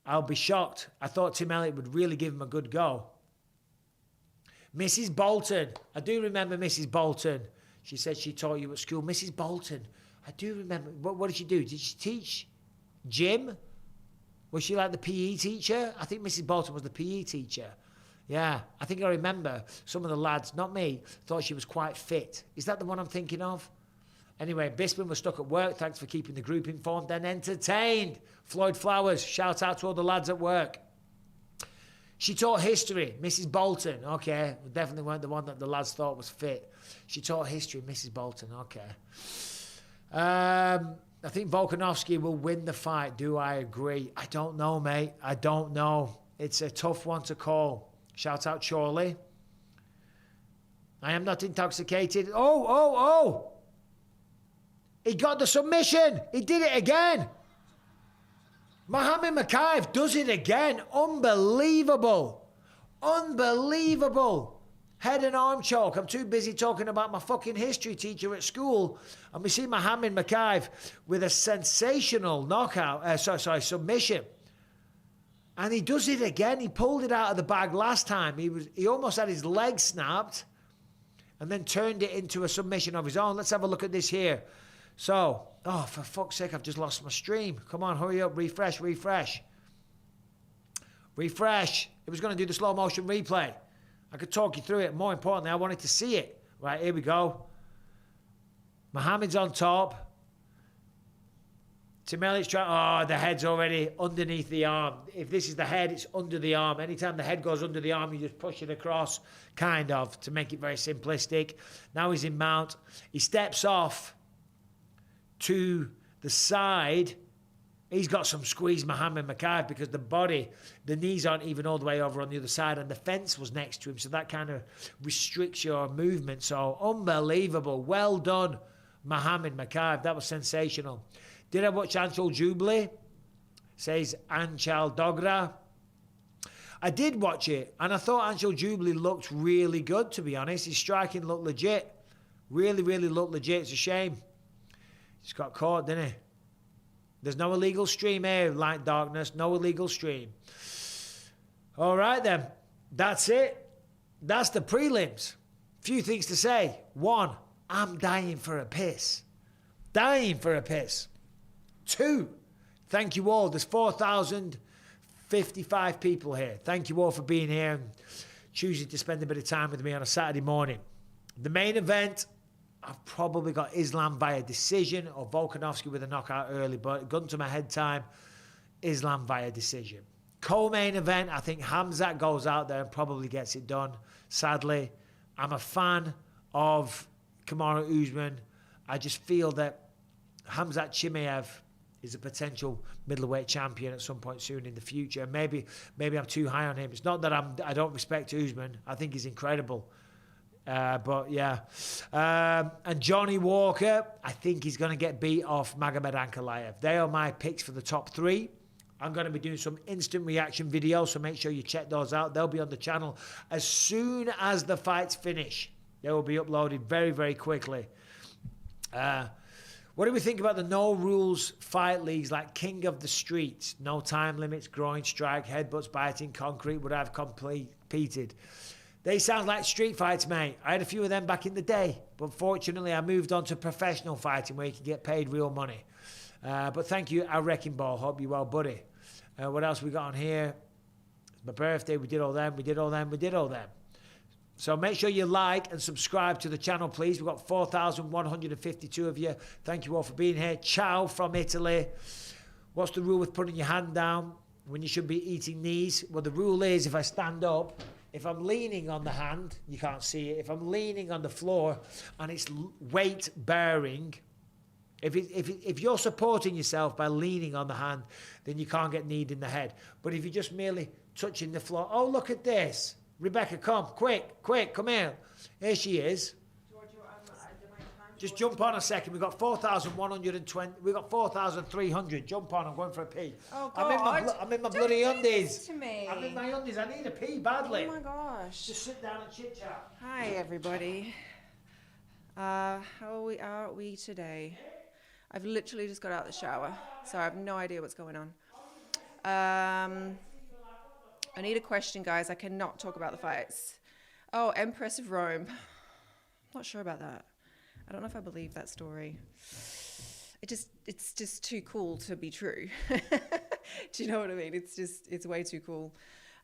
I'll be shocked. I thought Tim Elliott would really give him a good go. Mrs. Bolton. I do remember Mrs. Bolton. She said she taught you at school. Mrs. Bolton. I do remember. What did she do? Did she teach gym? Was she like the PE teacher? I think Mrs. Bolton was the PE teacher Yeah, I think I remember some of the lads, not me, thought she was quite fit. Is that the one I'm thinking of? Anyway, Bisping was stuck at work. Thanks for keeping the group informed and entertained. Floyd Flowers, shout out to all the lads at work. She taught history, Mrs. Bolton. Okay, definitely weren't the one that the lads thought was fit. She taught history, Mrs. Bolton. Okay. I think Volkanovski will win the fight. Do I agree? I don't know, mate. I don't know. It's a tough one to call. Shout out Chorley. I am not intoxicated. Oh. He got the submission. He did it again. Islam Makhachev does it again. Unbelievable. Head and arm choke. I'm too busy talking about my fucking history teacher at school. And we see Islam Makhachev with a sensational knockout. Submission. And he does it again. He pulled it out of the bag last time. He almost had his leg snapped and then turned it into a submission of his own. Let's have a look at this here. So, for fuck's sake, I've just lost my stream. Come on, hurry up, refresh. It was going to do the slow motion replay. I could talk you through it. More importantly, I wanted to see it. Right, here we go. Muhammad's on top. Chimaev's trying. The head's already underneath the arm. If this is the head, it's under the arm. Anytime the head goes under the arm, you just push it across, kind of, to make it very simplistic. Now he's in mount. He steps off to the side. He's got some squeeze, Islam Makhachev, because the knees aren't even all the way over on the other side, and the fence was next to him, so that kind of restricts your movement. So unbelievable. Well done, Islam Makhachev. That was sensational. Did I watch Anchal Jubilee? Says Anchal Dogra. I did watch it, and I thought Anchal Jubilee looked really good, to be honest. His striking looked legit. Really looked legit. It's a shame. He's got caught, didn't he? There's no illegal stream here, Light Darkness. No illegal stream. All right, then. That's it. That's the prelims. Few things to say. One, I'm dying for a piss. Two, thank you all. There's 4,055 people here. Thank you all for being here and choosing to spend a bit of time with me on a Saturday morning. The main event, I've probably got Islam via decision or Volkanovski with a knockout early, but gun to my head time, Islam via decision. Co-main event, I think Khamzat goes out there and probably gets it done. Sadly, I'm a fan of Kamaru Usman. I just feel that Khamzat Chimaev is a potential middleweight champion at some point soon in the future. Maybe I'm too high on him. It's not that I don't respect Usman. I think he's incredible. But yeah. And Johnny Walker, I think he's going to get beat off Magomed Ankalaev. They are my picks for the top three. I'm going to be doing some instant reaction videos, so make sure you check those out. They'll be on the channel as soon as the fights finish. They will be uploaded very, very quickly. What do we think about the no-rules fight leagues like King of the Streets? No time limits, groin strike, headbutts, biting, concrete would have competed. They sound like street fights, mate. I had a few of them back in the day, but fortunately I moved on to professional fighting where you can get paid real money. But thank you, our Wrecking Ball. Hope you're well, buddy. What else we got on here? It's my birthday. We did all them. So make sure you like and subscribe to the channel, please. We've got 4,152 of you. Thank you all for being here. Ciao from Italy. What's the rule with putting your hand down when you should be eating these? Well, the rule is if I stand up, if I'm leaning on the hand, you can't see it. If I'm leaning on the floor and it's weight bearing, if you're supporting yourself by leaning on the hand, then you can't get kneed in the head. But if you're just merely touching the floor, oh, look at this. Rebecca, come, quick, come here. Here she is. Just jump on a second. We've got 4,120. We've got 4,300. Jump on. I'm going for a pee. Oh, God. I'm in my bloody undies. To me. I'm in my undies. I need a pee badly. Oh, my gosh. Just sit down and chit-chat. Hi, everybody. How are we today? I've literally just got out of the shower, so I have no idea what's going on. I need a question, guys. I cannot talk about the fights. Oh, Empress of Rome. I'm not sure about that. I don't know if I believe that story. It's just too cool to be true. Do you know what I mean? It's way too cool.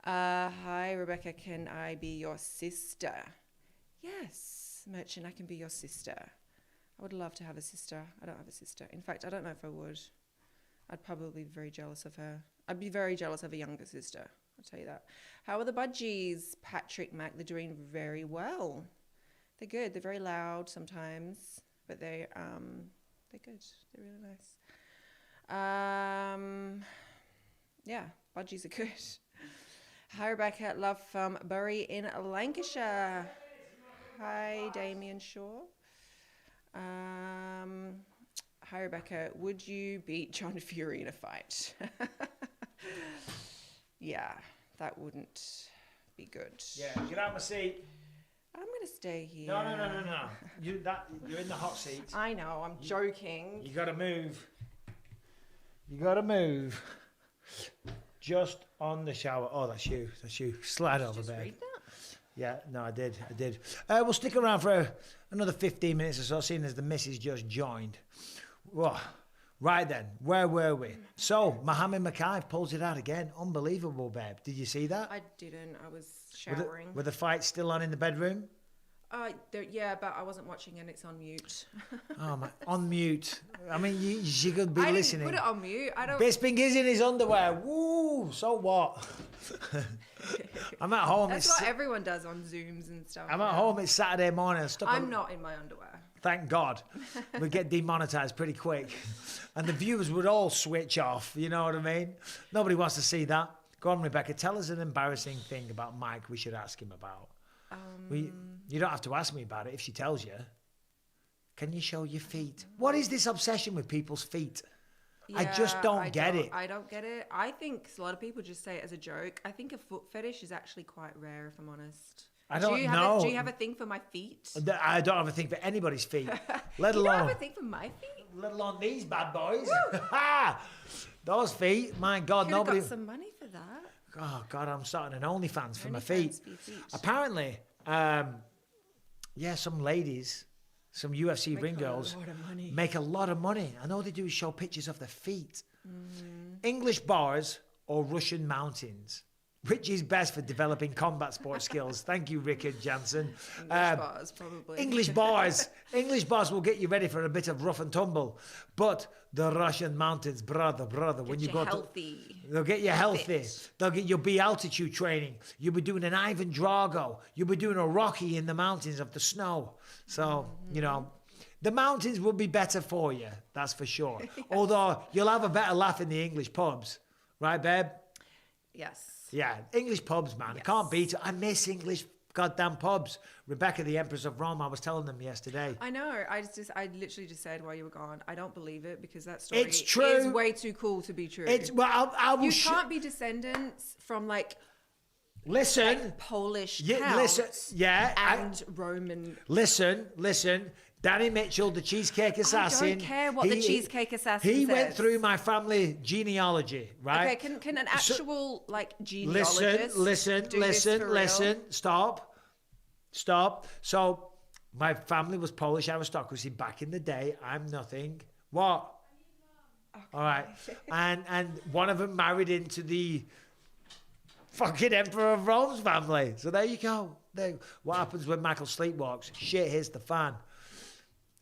Hi, Rebecca. Can I be your sister? Yes, Merchant, I can be your sister. I would love to have a sister. I don't have a sister. In fact, I don't know if I would. I'd probably be very jealous of her. I'd be very jealous of a younger sister. I'll tell you that. How are the budgies? Patrick, Mac, they're doing very well. They're good. They're very loud sometimes, but they're good. They're really nice. Yeah, budgies are good. Hi, Rebecca. Love from Bury in Lancashire. Hi, Damien Shaw. Hi, Rebecca. Would you beat John Fury in a fight? Yeah, that wouldn't be good. Yeah, get out of my seat. I'm going to stay here. No. You're in the hot seat. I know, I'm joking. You gotta move. You gotta move. Just on the shower. Oh, that's you. Slide over there. Read that? Yeah, no, I did. We'll stick around for another 15 minutes or so, seeing as the missus just joined. Whoa. Right then, where were we? So, Islam Makhachev pulls it out again. Unbelievable, babe. Did you see that? I didn't. I was showering. Were the fights still on in the bedroom? Yeah, but I wasn't watching and it's on mute. Oh, my, on mute. I mean, she could be I listening. didn't put it on mute. I don't. Bisping is in his underwear. Woo! So what? I'm at home. That's what everyone does on Zooms and stuff. I'm at home. It's Saturday morning. I'm not in my underwear. Thank God. We'd get demonetized pretty quick. And the viewers would all switch off. You know what I mean? Nobody wants to see that. Go on, Rebecca. Tell us an embarrassing thing about Mike we should ask him about. You don't have to ask me about it if she tells you. Can you show your feet? What is this obsession with people's feet? I just don't get it. I don't get it. I think a lot of people just say it as a joke. I think a foot fetish is actually quite rare, if I'm honest. I don't know. Do you have a thing for my feet? I don't have a thing for anybody's feet. Let You alone. don't have a thing for my feet? Let alone these bad boys. Those feet, my God, Could have nobody. got some money for that. Oh God, I'm starting an OnlyFans for my feet. For your feet. Apparently, some ladies, some UFC ring girls make a lot of money. And all they do is show pictures of their feet. English bars or Russian mountains. Which is best for developing combat sport skills? Thank you, Rickard Jansen. English bars, probably. English bars. English bars will get you ready for a bit of rough and tumble. But the Russian mountains, brother, when you go healthy. they'll get you healthy. Fit. You'll be altitude training. You'll be doing an Ivan Drago. You'll be doing a Rocky in the mountains of the snow. So, the mountains will be better for you. That's for sure. Yes. Although you'll have a better laugh in the English pubs. Right, babe? Yes. Yeah, English pubs, man. Yes. I can't beat it. I miss English goddamn pubs. Rebecca, the Empress of Rome, I was telling them yesterday. I know. I literally just said while you were gone, I don't believe it because that story it's true. Is way too cool to be true. You can't be descendants from Polish counts and Roman. Listen. Danny Mitchell, the Cheesecake Assassin. I don't care what the Cheesecake Assassin He says. went through my family genealogy, right? Okay, can an actual genealogist Listen. Stop. So my family was Polish aristocracy back in the day. I'm nothing. What? Okay. All right. And one of them married into the fucking Emperor of Rome's family. So there you go. What happens when Michael sleepwalks? Shit hits the fan.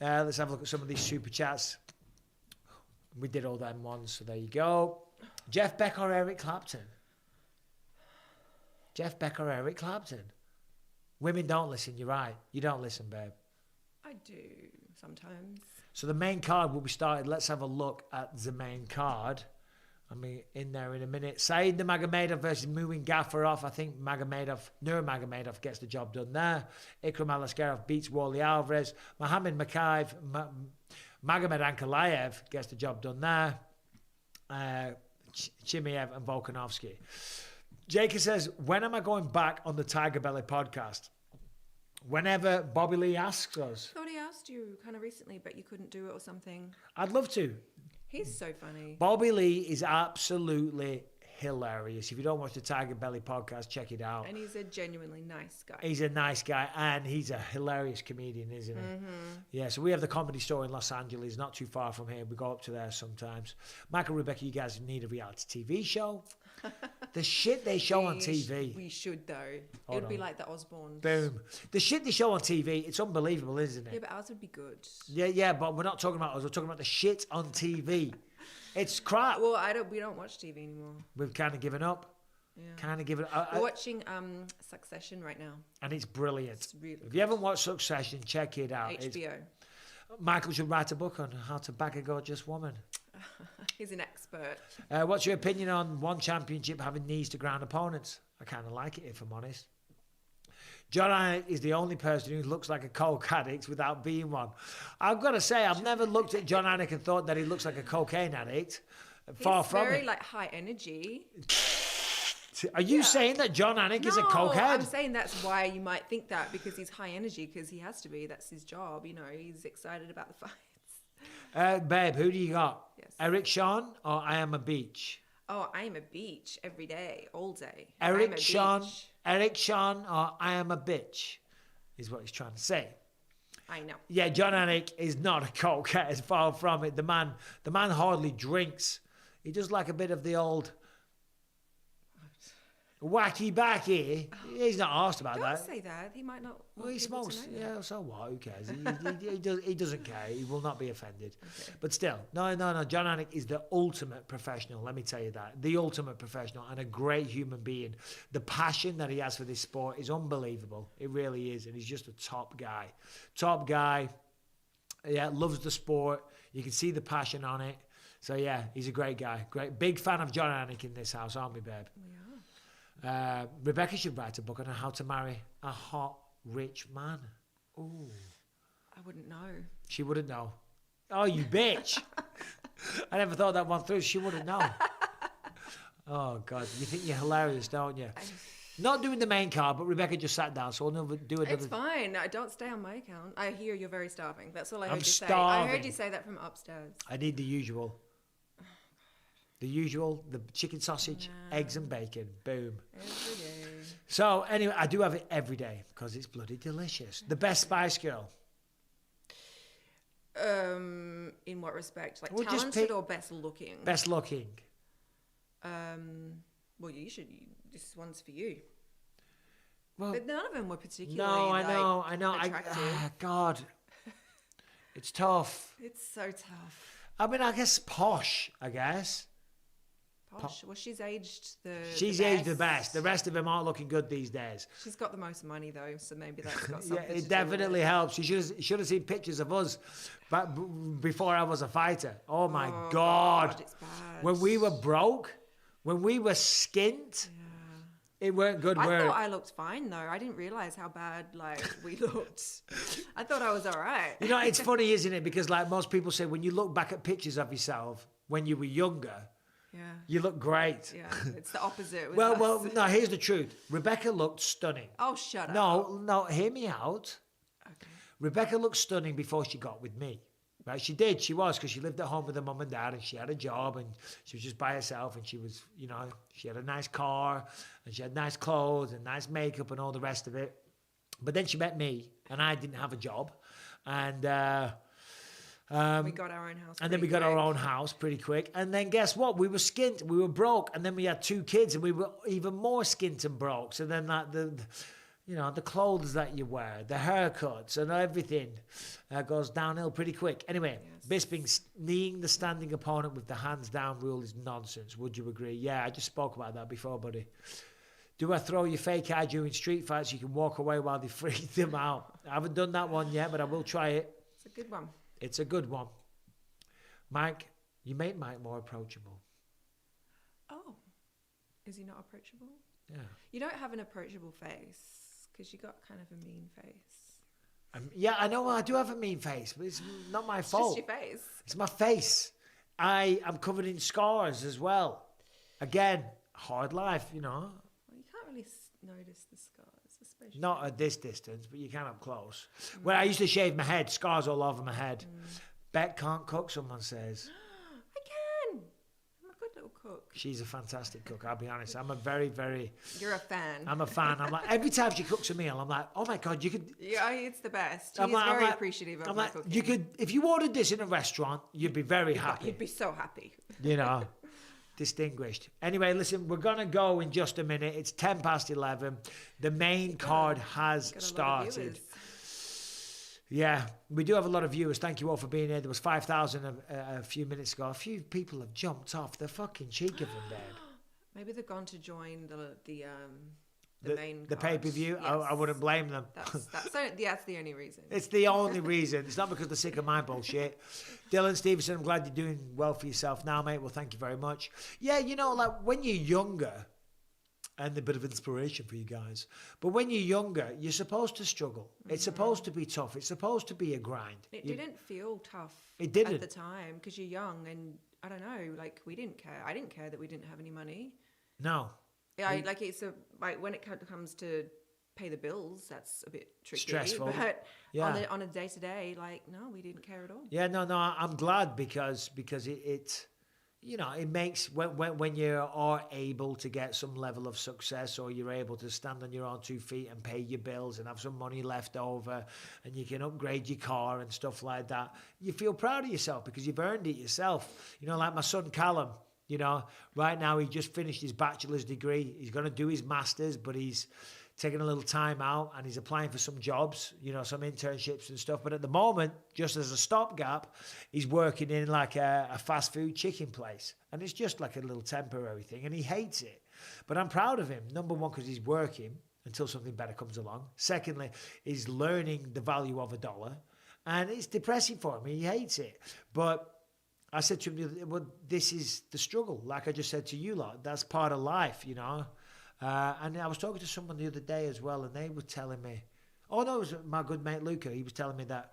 Let's have a look at some of these super chats. We did all them ones, so there you go. Jeff Beck or Eric Clapton? Jeff Beck or Eric Clapton? Women don't listen, you're right. You don't listen, babe. I do, sometimes. So the main card will be started. Let's have a look at the main card. I mean, in there in a minute. Saeed Nurmagomedov versus Muin Gafurov. I think Nurmagomedov gets the job done there. Ikram Alaskarov beats Wally Alvarez. Mohammed Makhachev, Magomed Ankalaev gets the job done there. Chimaev and Volkanovski. Jacob says, when am I going back on the Tiger Belly podcast? Whenever Bobby Lee asks us. I thought he asked you kind of recently, but you couldn't do it or something. I'd love to. He's so funny. Bobby Lee is absolutely hilarious. If you don't watch the Tiger Belly podcast, check it out. And he's a genuinely nice guy. He's a nice guy, and he's a hilarious comedian, isn't he? Mm-hmm. Yeah, so we have the Comedy Store in Los Angeles, not too far from here. We go up to there sometimes. Mike and Rebecca, you guys need a reality TV show. The shit they show on TV. We should, though. It Hold would be on. like the Osborne. Boom. The shit they show on TV, it's unbelievable, isn't it? Yeah, but ours would be good. Yeah, but we're not talking about us. We're talking about the shit on TV. It's crap. Well, we don't watch TV anymore. We've kind of given up. Yeah. Kind of given up. We're watching Succession right now. And it's brilliant. It's really If good. you haven't watched Succession, check it out. HBO. Michael should write a book on how to bag a gorgeous woman. He's an expert. What's your opinion on one championship having knees to ground opponents? I kind of like it, if I'm honest. John Anik is the only person who looks like a coke addict without being one. I've got to say, I've never looked at John Anik and thought that he looks like a cocaine addict. Far He's from very it. like high energy. Are you saying that John Anik is a cokehead? I'm saying that's why you might think that, because he's high energy, because he has to be. That's his job. You know, he's excited about the fights. Babe, who do you got? Yes. Eric Sean or I Am a Beach? Oh, I am a beach every day, all day. Eric Sean or I Am a Bitch is what he's trying to say. I know. Yeah, John Anik is not a cokehead, far from it. The man hardly drinks. He does like a bit of the old wacky backy. He's not asked about Don't that. say that. He might not. Well, he want people to smokes. know that. Yeah, so what? Who cares? He doesn't care. He will not be offended. Okay. But still, no. John Anik is the ultimate professional. Let me tell you that. The ultimate professional and a great human being. The passion that he has for this sport is unbelievable. It really is. And he's just a top guy. Top guy. Yeah, loves the sport. You can see the passion on it. So, yeah, he's a great guy. Great. Big fan of John Anik in this house, aren't we, babe? We are. Rebecca should write a book on how to marry a hot, rich man. Ooh. I wouldn't know. She wouldn't know. Oh, you bitch. I never thought that one through. She wouldn't know. Oh, God. You think you're hilarious, don't you? Not doing the main card, but Rebecca just sat down, so we'll do another. It's fine. I don't stay on my account. I hear you're very starving. That's all I heard I'm you say. I starving. heard you say that from upstairs. I need the usual. The chicken sausage, eggs and bacon. Boom. Every day. So, anyway, I do have it every day because it's bloody delicious. The best Spice Girl. In what respect? Like We'll just talented pick- or best looking? Best looking. Well, you should. This one's for you. Well, But none of them were particularly. no, I know. attractive. God. It's tough. It's so tough. I mean, I guess posh, I guess. Posh. Well, she's aged She's aged the best. The rest of them aren't looking good these days. She's got the most money though, so maybe that's got Yeah, something to it do definitely with it. helps. You should have seen pictures of us before I was a fighter. Oh, my God. It's bad. When we were broke, when we were skint, it weren't good. I thought I looked fine though. I didn't realize how bad we looked. I thought I was all right. You know, it's funny, isn't it? Because like most people say, when you look back at pictures of yourself when you were younger, Yeah. you look great. Yeah. It's the opposite. With Well, us. no, here's the truth. Rebecca looked stunning. Oh, shut up. No, hear me out. Okay. Rebecca looked stunning before she got with me. Right? She did. She was, because she lived at home with her mum and dad, and she had a job, and she was just by herself, and she was, she had a nice car, and she had nice clothes and nice makeup and all the rest of it. But then she met me, and I didn't have a job, and We got our own house. and then we got our own house pretty quick. And then guess what? We were skint. We were broke. And then we had 2 kids, and we were even more skint and broke. So then like the clothes that you wear, the haircuts and everything goes downhill pretty quick. Anyway, Bisping kneeing the standing opponent with the hands down rule is nonsense. Would you agree? Yeah, I just spoke about that before, buddy. Do I throw your fake eye during street fights so you can walk away while they freak them out? I haven't done that one yet, but I will try it. It's a good one. It's a good one. Mike, you make Mike more approachable. Oh. Is he not approachable? Yeah. You don't have an approachable face because you got kind of a mean face. Yeah, I know I do have a mean face, but it's not my It's fault. just your face. It's my face. I am covered in scars as well. Again, hard life, Well, you can't really notice the scars, especially. Not at this distance, but you can up close. When I used to shave my head, scars all over my head. Bet can't cook, someone says. I can. I'm a good little cook. She's a fantastic cook, I'll be honest. I'm a very, very... You're a fan. I'm a fan. I'm like, every time she cooks a meal, I'm like, oh my God, you could... Yeah, it's the best. I'm He's like- I'm very like- appreciative of I'm my like, cooking. you could, if you ordered this in a restaurant, you'd be very happy. You'd be so happy. distinguished. Anyway, listen, we're going to go in just a minute. It's 10 past 11. The main card has started. Yeah, we do have a lot of viewers. Thank you all for being here. There was 5,000 a few minutes ago. A few people have jumped off the fucking cheek of them, babe. Maybe they've gone to join the main the pay-per-view. Yes. I wouldn't blame them. That's the only reason. It's the only reason. It's not because they're sick of my bullshit. Dylan Stevenson, I'm glad you're doing well for yourself now, mate. Well, thank you very much. Yeah, you know, like when you're younger, and a bit of inspiration for you guys, but when you're younger, you're supposed to struggle. It's supposed to be tough. It's supposed to be a grind. It didn't feel tough at the time because you're young and I don't know, like we didn't care. I didn't care that we didn't have any money. No. Yeah, like when it comes to pay the bills, that's a bit tricky. Stressful. But yeah. on a day-to-day, like, no, we didn't care at all. Yeah, no, I'm glad because it you know, it makes when you are able to get some level of success, or you're able to stand on your own 2 feet and pay your bills and have some money left over, and you can upgrade your car and stuff like that, you feel proud of yourself because you've earned it yourself. You know, like my son Callum, you know, right now he just finished his bachelor's degree. He's going to do his master's, but he's taking a little time out and he's applying for some jobs, you know, some internships and stuff. But at the moment, just as a stopgap, he's working in like a fast food chicken place. And it's just like a little temporary thing and he hates it. But I'm proud of him. Number one, because he's working until something better comes along. Secondly, he's learning the value of $1. And it's depressing for him. He hates it. But I said to him, well, this is the struggle. Like I just said to you lot, that's part of life, you know. And I was talking to someone the other day as well, and they were telling me, oh no, it was my good mate Luca. He was telling me that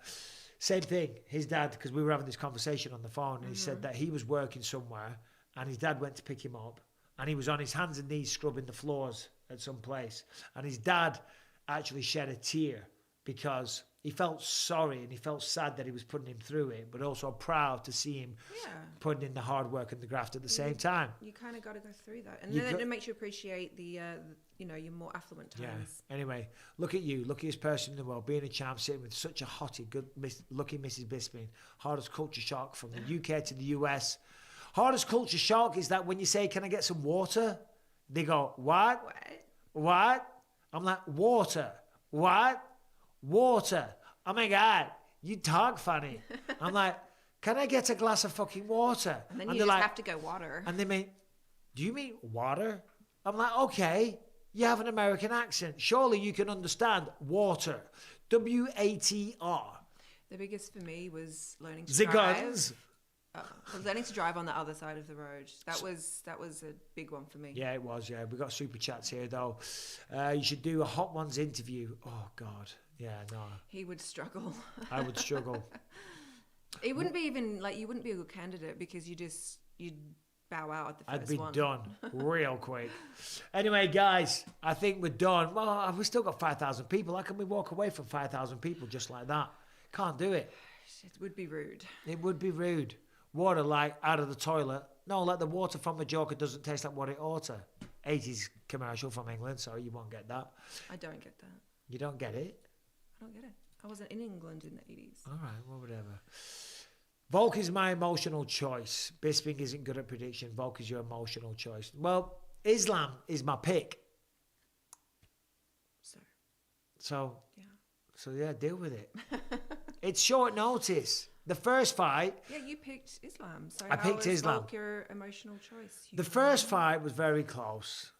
same thing. His dad, because we were having this conversation on the phone, and he said that he was working somewhere, and his dad went to pick him up, and he was on his hands and knees scrubbing the floors at some place, and his dad actually shed a tear because he felt sorry and he felt sad that he was putting him through it, but also proud to see him putting in the hard work and the graft at the same time. You kind of got to go through that. And then it makes you appreciate the, you know, your more affluent times. Yeah. Anyway, look at you, luckiest person in the world, being a champ, sitting with such a hottie, lucky Mrs. Bisping, hardest culture shock from the UK to the US. Hardest culture shock is that when you say, can I get some water? They go, what? What? I'm like, water. What? Water. Oh my God, you talk funny. I'm like, can I get a glass of fucking water? And then you just have to go water. And they mean, do you mean water? I'm like, okay, you have an American accent. Surely you can understand water. W-A-T-R. The biggest for me was learning to drive. Learning to drive on the other side of the road. That was a big one for me. Yeah, it was, yeah. We've got super chats here, though. You should do a Hot Ones interview. Oh, God. Yeah, no. He would struggle. I would struggle. It wouldn't be even, like, you wouldn't be a good candidate because you'd bow out at the first one. I'd be done real quick. Anyway, guys, I think we're done. Well, we've still got 5,000 people. How can we walk away from 5,000 people just like that? Can't do it. It would be rude. It would be rude. Water like out of the toilet. No, like the water from the Joker doesn't taste like what it ought to. 80s commercial from England, so you won't get that. I don't get that. You don't get it? I don't get it. I wasn't in England in the 80s. All right, well, whatever. Volk is my emotional choice. Bisping isn't good at prediction. Volk is your emotional choice. Well, Islam is my pick. So yeah, deal with it. It's short notice. The first fight... Yeah, you picked Islam. So I picked Islam. Volk your emotional choice? The first fight was very close,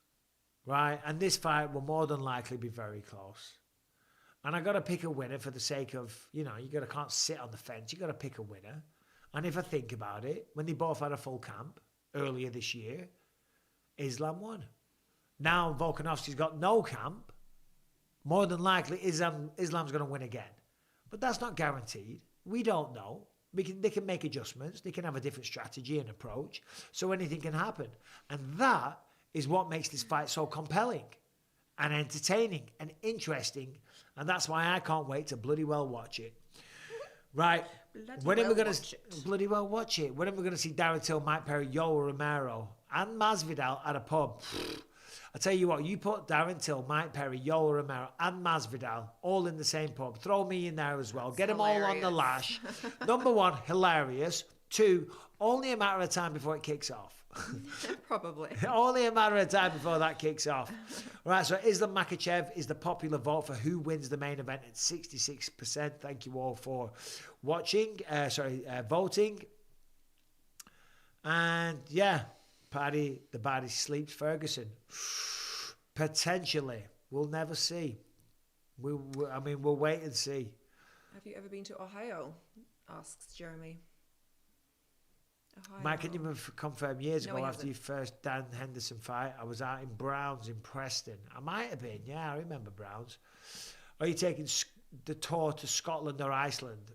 right? And this fight will more than likely be very close. And I got to pick a winner for the sake of, you know, can't sit on the fence. You got to pick a winner. And if I think about it, when they both had a full camp earlier this year, Islam won. Now Volkanovski's got no camp. More than likely, Islam's going to win again. But that's not guaranteed. We don't know. They can make adjustments. They can have a different strategy and approach. So anything can happen. And that is what makes this fight so compelling and entertaining and interesting. And that's why I can't wait to bloody well watch it. Right. When are we going to bloody well watch it? When are we going to see Darren Till, Mike Perry, Yoel Romero and Masvidal at a pub? I tell you what, you put Darren Till, Mike Perry, Yoel Romero and Masvidal all in the same pub. Throw me in there as well. Get them all on the lash. Number one, hilarious. 2, only a matter of time before it kicks off. Probably. Only a matter of time before that kicks off. Right, so Islam Makhachev is the popular vote for who wins the main event at 66%. Thank you all for watching, voting. And yeah, the body sleeps Ferguson. Potentially. We'll never see. We'll wait and see. Have you ever been to Ohio? Asks Jeremy. Ohio. Mike, can you confirm years ago after hasn't. your first Dan Henderson fight, I was out in Browns in Preston. I might have been, yeah, I remember Browns. Are you taking the tour to Scotland or Iceland?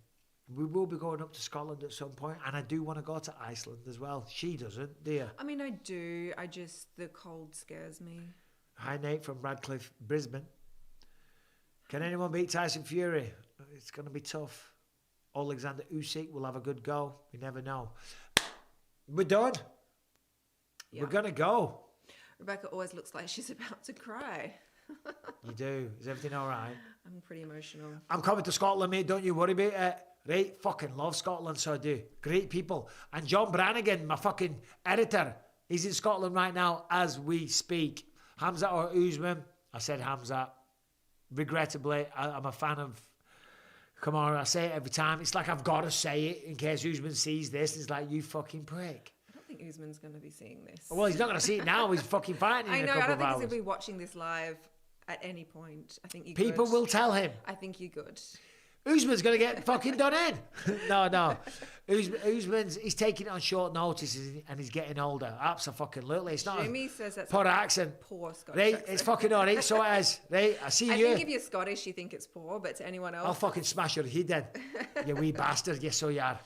We will be going up to Scotland at some point, and I do want to go to Iceland as well. She doesn't, do you? I mean, I do. The cold scares me. Hi, Nate from Radcliffe, Brisbane. Can anyone beat Tyson Fury? It's going to be tough. Alexander Usyk will have a good go. We never know. We're done. Yeah. We're going to go. Rebecca always looks like she's about to cry. You do. Is everything all right? I'm pretty emotional. I'm coming to Scotland, mate. Don't you worry about it. Right? Fucking love Scotland, so I do. Great people. And John Brannigan, my fucking editor, he's in Scotland right now as we speak. Khamzat or Usman? I said Khamzat. Regrettably, I'm a fan of Kamaru. I say it every time. It's like I've got to say it in case Usman sees this. It's like, you fucking prick. I don't think Usman's going to be seeing this. Well, he's not going to see it now. He's fucking fighting in a couple of hours. I don't think he's going to be watching this live at any point. I think you People will tell him. I think you're good. Usman's going to get fucking done in. No. He's taking it on short notice and he's getting older. Absolutely. It's not Jimmy says that's poor accent. Poor Scottish Right? accent. It's fucking all right. So it is. Right? I see you. I think if you're Scottish, you think it's poor, but to anyone else... I'll fucking smash your head then. You wee bastard. Yes, so you are.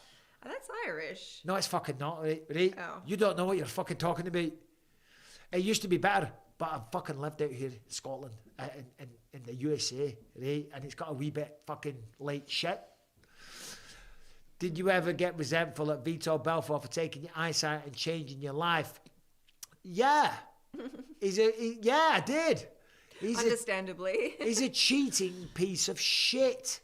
Oh, that's Irish. No, it's fucking not, right? Oh. You don't know what you're fucking talking about. It used to be better, but I've fucking lived out here in Scotland, in the USA, right? And it's got a wee bit fucking late shit. Did you ever get resentful at Vitor Belfort for taking your eyesight and changing your life? Yeah. Yeah, I did. Understandably. He's a cheating piece of shit.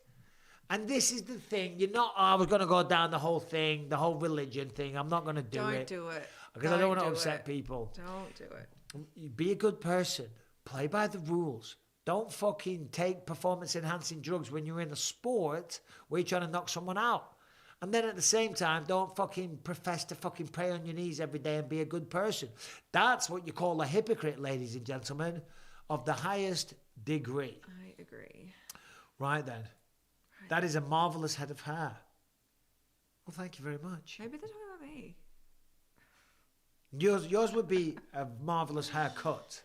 And this is the thing. You're not, I was going to go down the whole thing, the whole religion thing. I'm not going to do it. Don't do it. Because I don't want to upset people. Don't do it. Be a good person. Play by the rules. Don't fucking take performance-enhancing drugs when you're in a sport where you're trying to knock someone out. And then at the same time, don't fucking profess to fucking pray on your knees every day and be a good person. That's what you call a hypocrite, ladies and gentlemen, of the highest degree. I agree. Right then. That is a marvellous head of hair. Well, thank you very much. Maybe they're talking about me. Yours would be a marvellous haircut.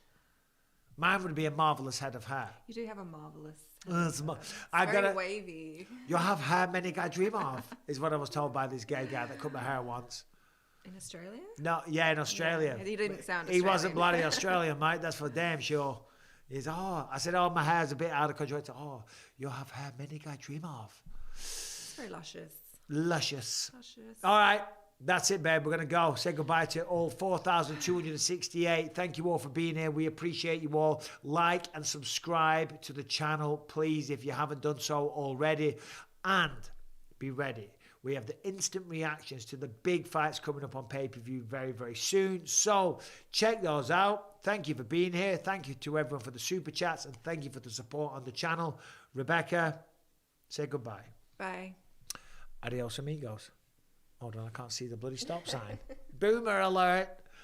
Mine would be a marvellous head of hair. You do have a marvellous Very wavy. You have hair many guys dream of, is what I was told by this gay guy that cut my hair once. In Australia? No, yeah, in Australia. Yeah, he didn't sound He Australian. wasn't bloody Australian, mate. That's for damn sure. He's, I said, my hair's a bit out of control. He said, you have hair many guys dream of. It's very luscious. Luscious. Luscious. All right. That's it, babe. We're going to go. Say goodbye to all 4,268. Thank you all for being here. We appreciate you all. Like and subscribe to the channel, please, if you haven't done so already. And be ready. We have the instant reactions to the big fights coming up on pay-per-view very, very soon. So check those out. Thank you for being here. Thank you to everyone for the super chats. And thank you for the support on the channel. Rebecca, say goodbye. Bye. Adios, amigos. Hold on, I can't see the bloody stop sign. Boomer alert.